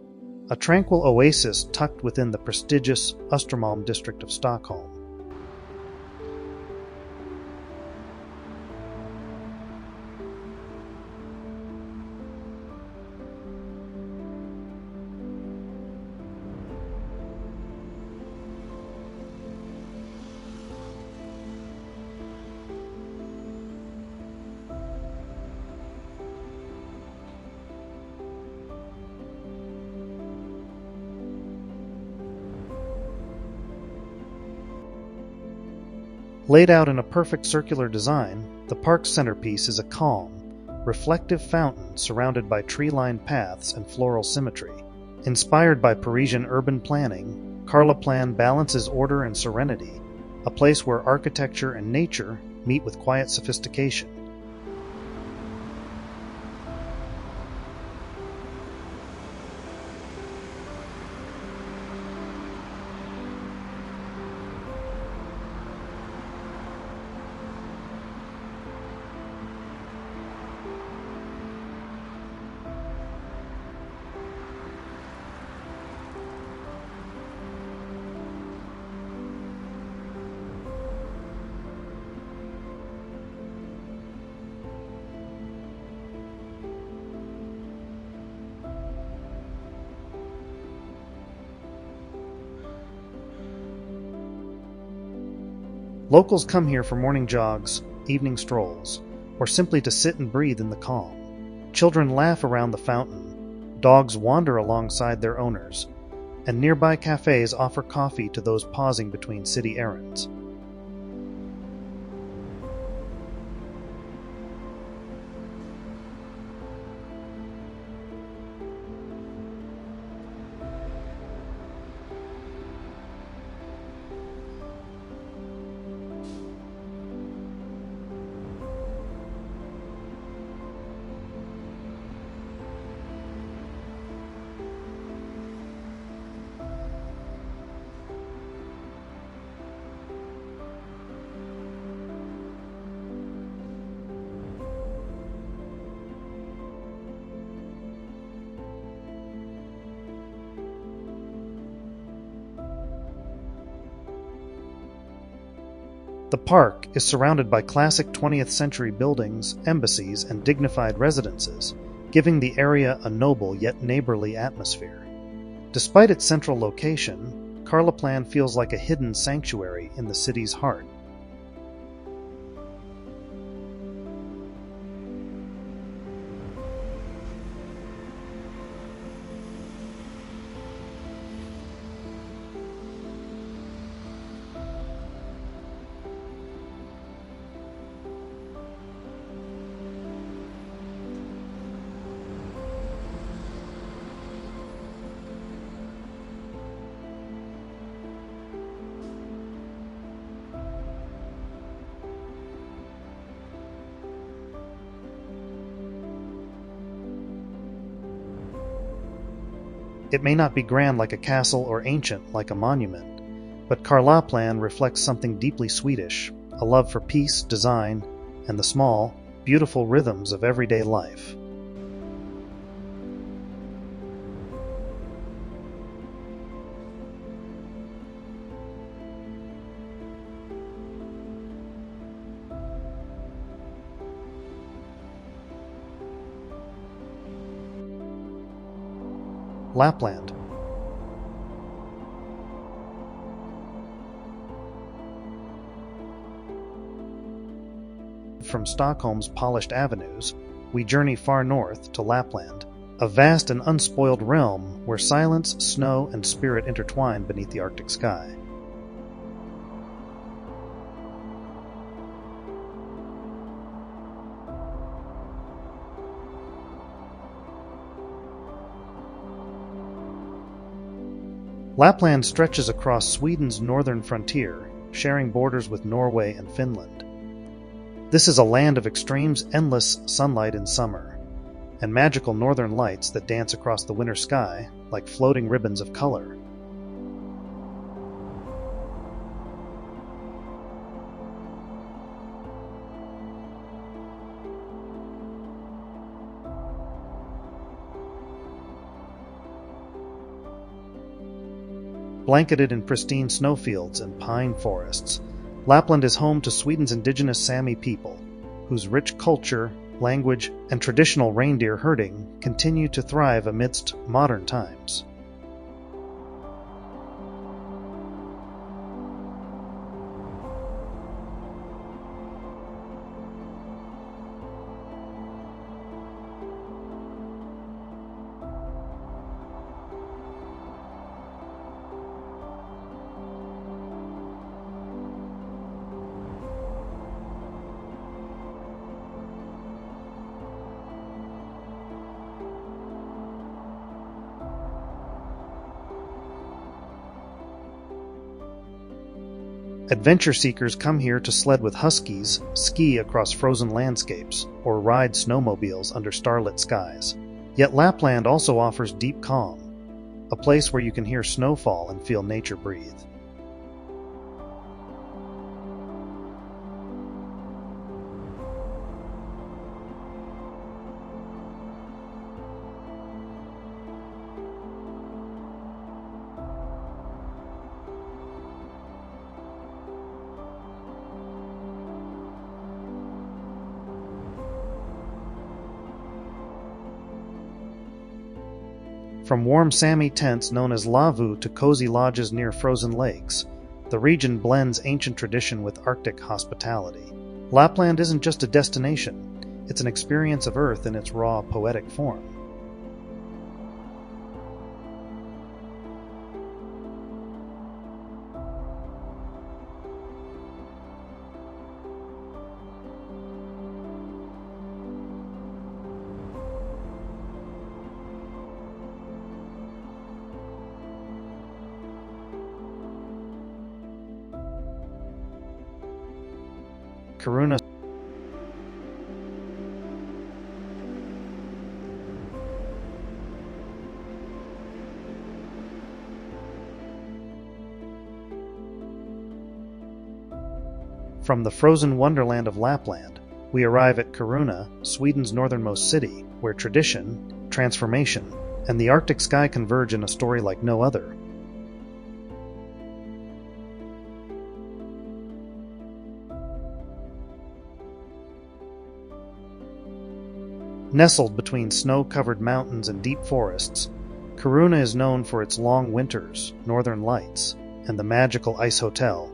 a tranquil oasis tucked within the prestigious Östermalm district of Stockholm. Laid out in a perfect circular design, the park's centerpiece is a calm, reflective fountain surrounded by tree-lined paths and floral symmetry. Inspired by Parisian urban planning, Karlaplan balances order and serenity, a place where architecture and nature meet with quiet sophistication. Locals come here for morning jogs, evening strolls, or simply to sit and breathe in the calm. Children laugh around the fountain, dogs wander alongside their owners, and nearby cafes offer coffee to those pausing between city errands. The park is surrounded by classic 20th century buildings, embassies, and dignified residences, giving the area a noble yet neighborly atmosphere. Despite its central location, Karlaplan feels like a hidden sanctuary in the city's heart. It may not be grand like a castle or ancient like a monument, but Karlaplan reflects something deeply Swedish, a love for peace, design, and the small, beautiful rhythms of everyday life. Lapland. From Stockholm's polished avenues, we journey far north to Lapland, a vast and unspoiled realm where silence, snow, and spirit intertwine beneath the Arctic sky. Lapland stretches across Sweden's northern frontier, sharing borders with Norway and Finland. This is a land of extremes, endless sunlight in summer, and magical northern lights that dance across the winter sky like floating ribbons of color. Blanketed in pristine snowfields and pine forests, Lapland is home to Sweden's indigenous Sami people, whose rich culture, language, and traditional reindeer herding continue to thrive amidst modern times. Adventure seekers come here to sled with huskies, ski across frozen landscapes, or ride snowmobiles under starlit skies. Yet Lapland also offers deep calm, a place where you can hear snowfall and feel nature breathe. From warm Sami tents known as lavu to cozy lodges near frozen lakes, The region blends ancient tradition with Arctic hospitality. Lapland isn't just a destination, it's an experience of Earth in its raw, poetic form. Kiruna. From the frozen wonderland of Lapland, we arrive at Kiruna, Sweden's northernmost city, where tradition, transformation, and the Arctic sky converge in a story like no other. Nestled between snow-covered mountains and deep forests, Kiruna is known for its long winters, northern lights, and the magical ice hotel.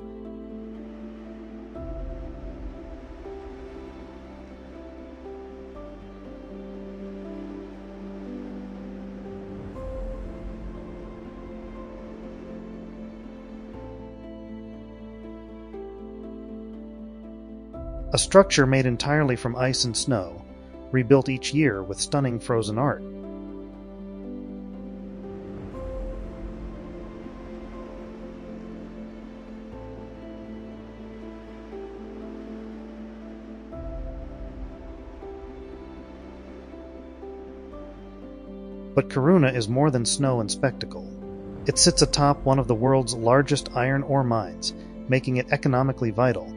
A structure made entirely from ice and snow, rebuilt each year with stunning frozen art. But Kiruna is more than snow and spectacle. It sits atop one of the world's largest iron ore mines, making it economically vital.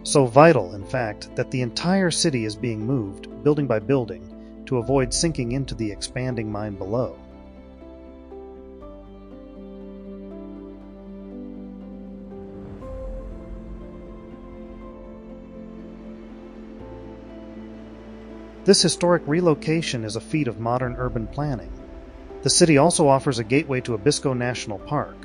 So vital, in fact, that the entire city is being moved, building by building, to avoid sinking into the expanding mine below. This historic relocation is a feat of modern urban planning. The city also offers a gateway to Abisko National Park.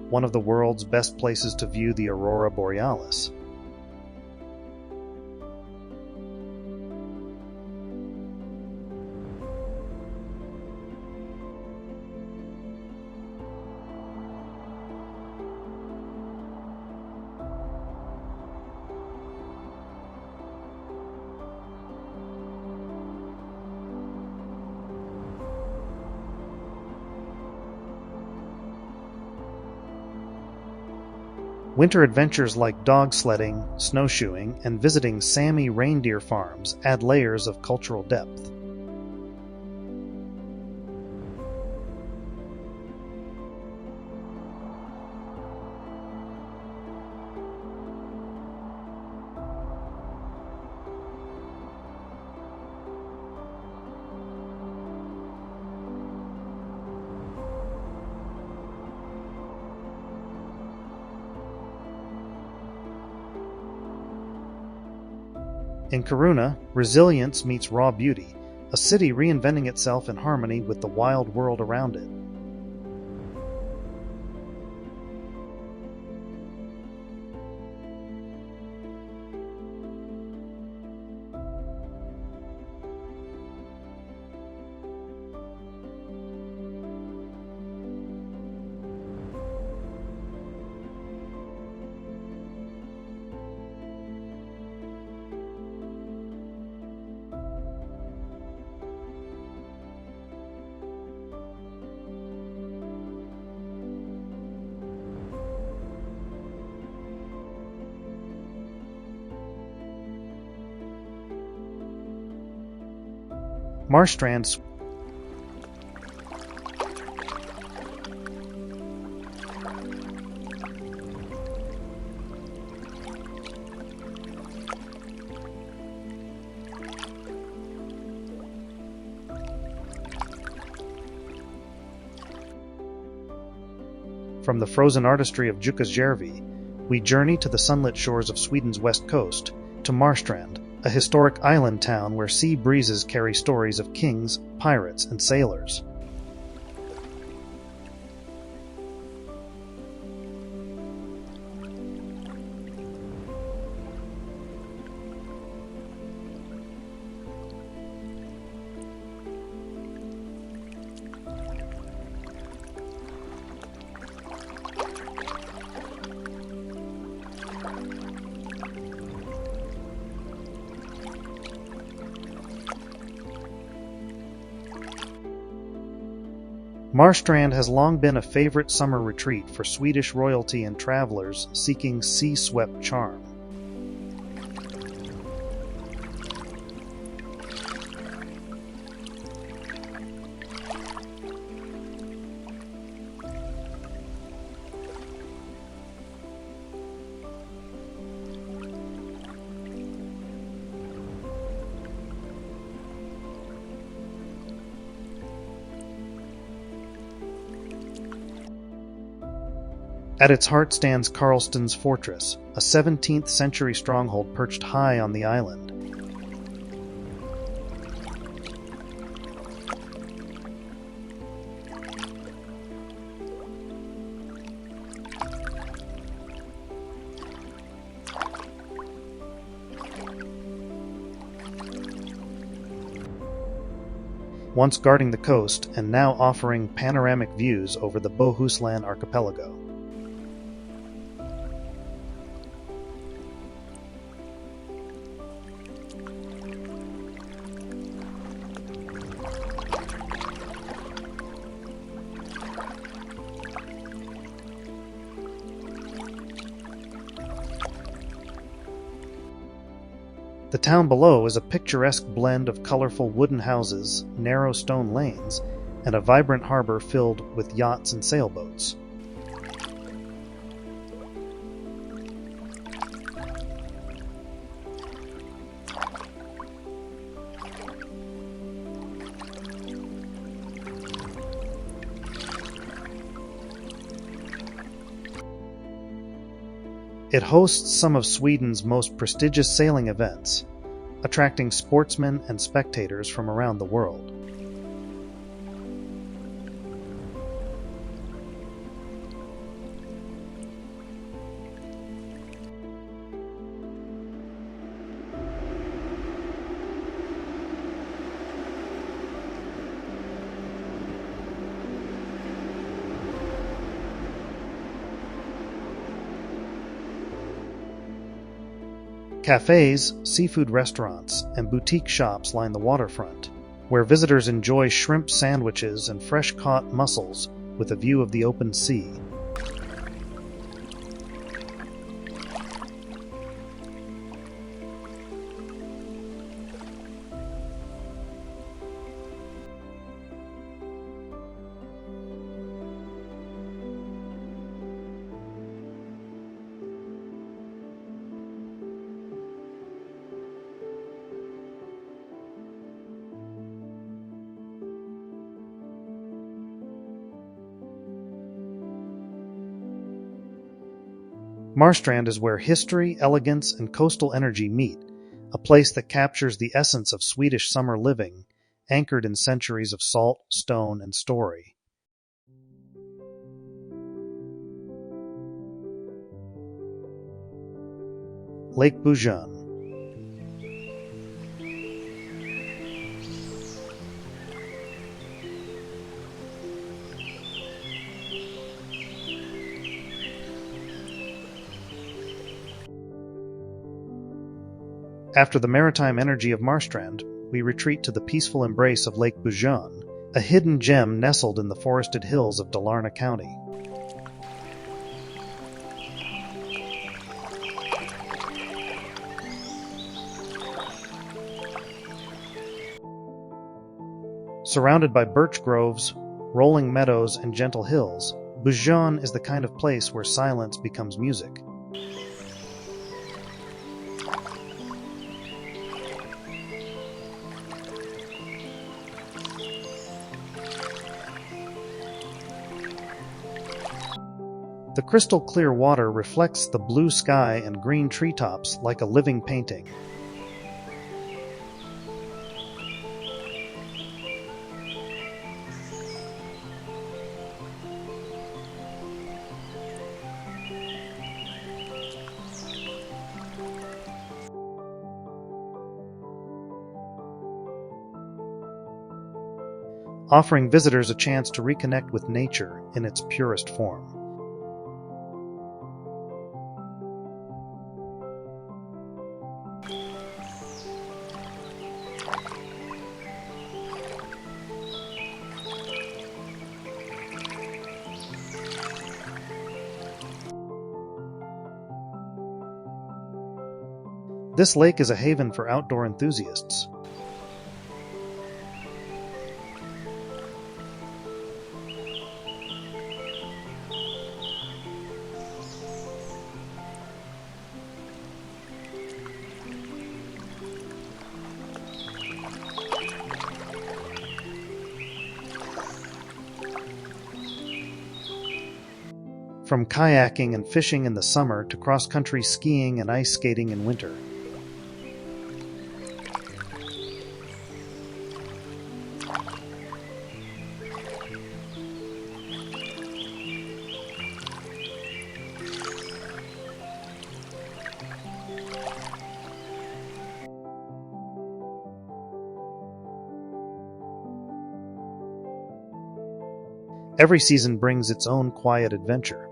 One of the world's best places to view the aurora borealis. Winter adventures like dog sledding, snowshoeing, and visiting Sami reindeer farms add layers of cultural depth. In Kiruna, resilience meets raw beauty, a city reinventing itself in harmony with the wild world around it. Marstrand. From the frozen artistry of Jukkasjärvi, we journey to the sunlit shores of Sweden's west coast, to Marstrand, a historic island town where sea breezes carry stories of kings, pirates, and sailors. Marstrand has long been a favorite summer retreat for Swedish royalty and travelers seeking sea-swept charm. At its heart stands Karlstad's fortress, a 17th century stronghold perched high on the island. Once guarding the coast and now offering panoramic views over the Bohuslän archipelago. The town below is a picturesque blend of colorful wooden houses, narrow stone lanes, and a vibrant harbor filled with yachts and sailboats. It hosts some of Sweden's most prestigious sailing events, attracting sportsmen and spectators from around the world. Cafes, seafood restaurants, and boutique shops line the waterfront, where visitors enjoy shrimp sandwiches and fresh-caught mussels with a view of the open sea. Marstrand is where history, elegance, and coastal energy meet, a place that captures the essence of Swedish summer living, anchored in centuries of salt, stone, and story. Lake Busjon. After the maritime energy of Marstrand, we retreat to the peaceful embrace of Lake Busjon, a hidden gem nestled in the forested hills of Dalarna County. Surrounded by birch groves, rolling meadows, and gentle hills, Busjon is the kind of place where silence becomes music. The crystal-clear water reflects the blue sky and green treetops like a living painting. Offering visitors a chance to reconnect with nature in its purest form. This lake is a haven for outdoor enthusiasts. From kayaking and fishing in the summer to cross-country skiing and ice skating in winter. Every season brings its own quiet adventure.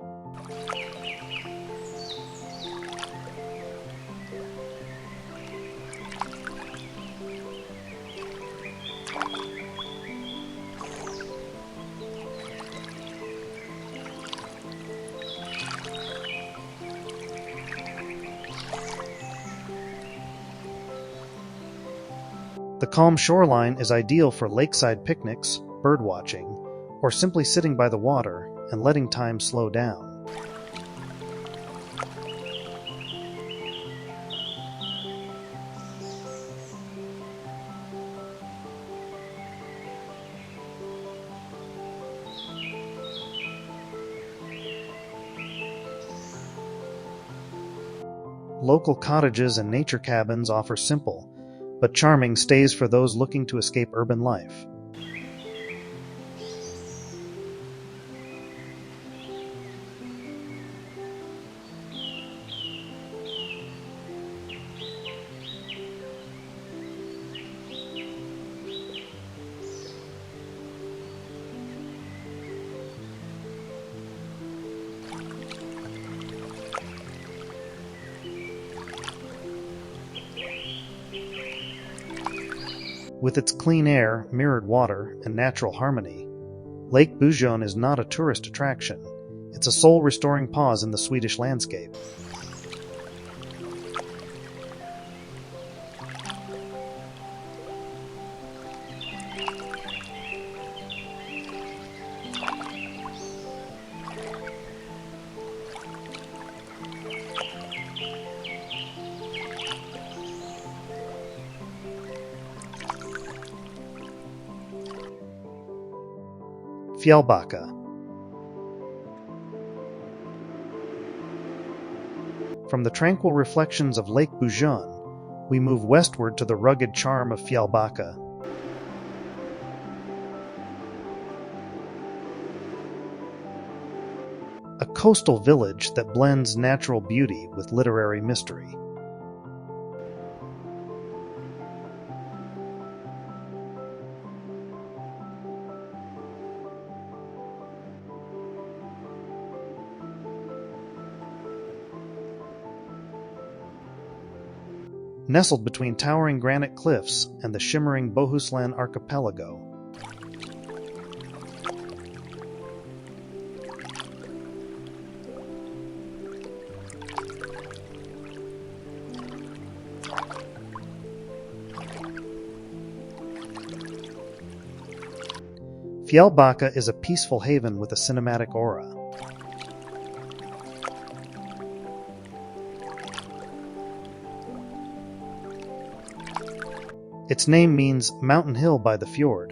The calm shoreline is ideal for lakeside picnics, birdwatching, or simply sitting by the water and letting time slow down. Local cottages and nature cabins offer simple, but charming stays for those looking to escape urban life. With its clean air, mirrored water, and natural harmony, Lake Busjon is not a tourist attraction. It's a soul-restoring pause in the Swedish landscape. Fjallbacka. From the tranquil reflections of Lake Busjon, we move westward to the rugged charm of Fjallbacka. A coastal village that blends natural beauty with literary mystery. Nestled between towering granite cliffs and the shimmering Bohuslän archipelago. Fjallbacka is a peaceful haven with a cinematic aura. Its name means mountain hill by the fjord.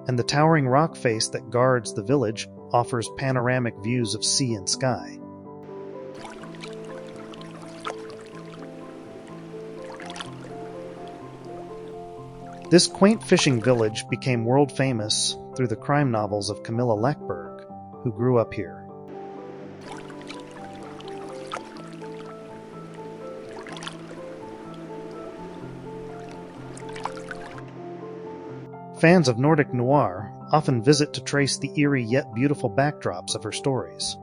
And the towering rock face that guards the village offers panoramic views of sea and sky. This quaint fishing village became world famous through the crime novels of Camilla Läckberg, who grew up here. Fans of Nordic noir often visit to trace the eerie yet beautiful backdrops of her stories.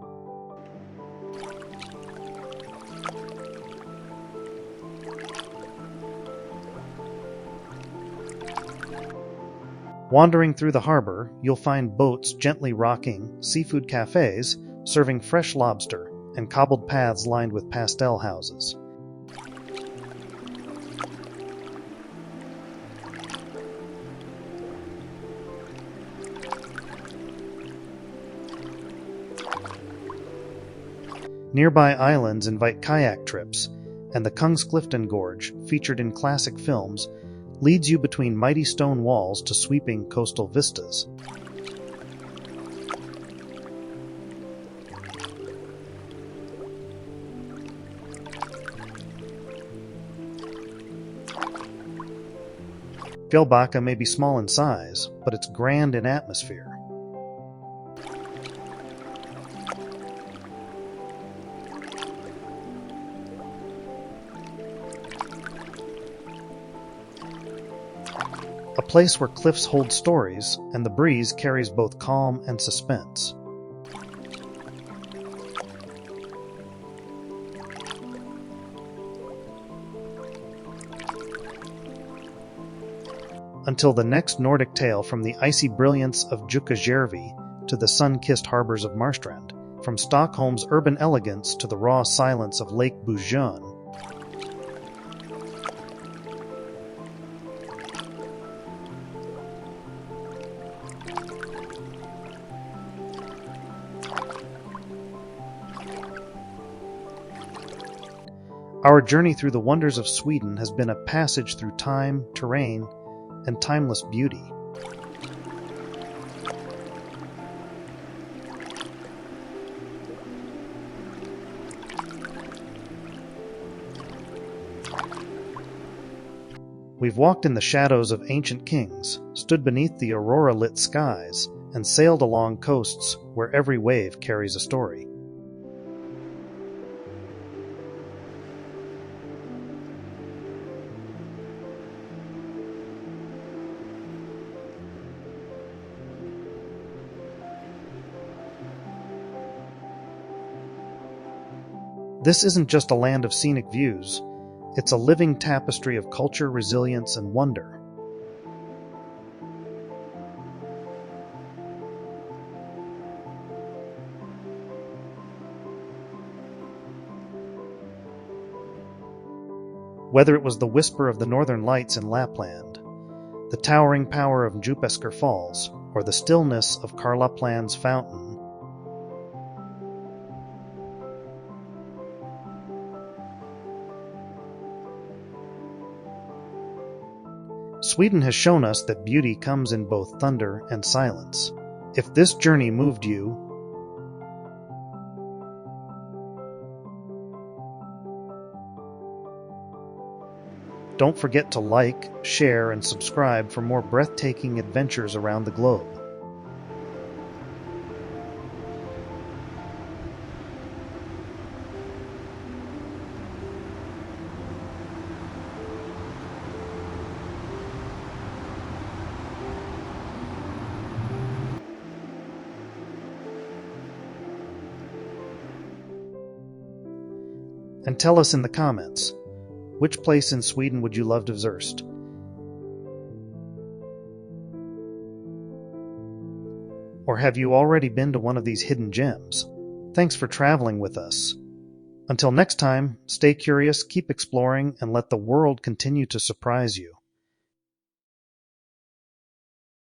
Wandering through the harbor, you'll find boats gently rocking, seafood cafes serving fresh lobster, and cobbled paths lined with pastel houses. Nearby islands invite kayak trips, and the Kungsparken Gorge, featured in classic films, leads you between mighty stone walls to sweeping coastal vistas. Fjallbacka may be small in size, but it's grand in atmosphere. A place where cliffs hold stories, and the breeze carries both calm and suspense. Until the next Nordic tale, from the icy brilliance of Njupeskar to the sun-kissed harbors of Marstrand, from Stockholm's urban elegance to the raw silence of Lake Busjon. Our journey through the wonders of Sweden has been a passage through time, terrain, and timeless beauty. We've walked in the shadows of ancient kings, stood beneath the aurora-lit skies, and sailed along coasts where every wave carries a story. This isn't just a land of scenic views, it's a living tapestry of culture, resilience, and wonder. Whether it was the whisper of the northern lights in Lapland, the towering power of Njupeskar Falls, or the stillness of Karlaplan's fountain, Sweden has shown us that beauty comes in both thunder and silence. If this journey moved you, don't forget to like, share, and subscribe for more breathtaking adventures around the globe. And tell us in the comments, which place in Sweden would you love to visit? Or have you already been to one of these hidden gems? Thanks for traveling with us. Until next time, stay curious, keep exploring, and let the world continue to surprise you.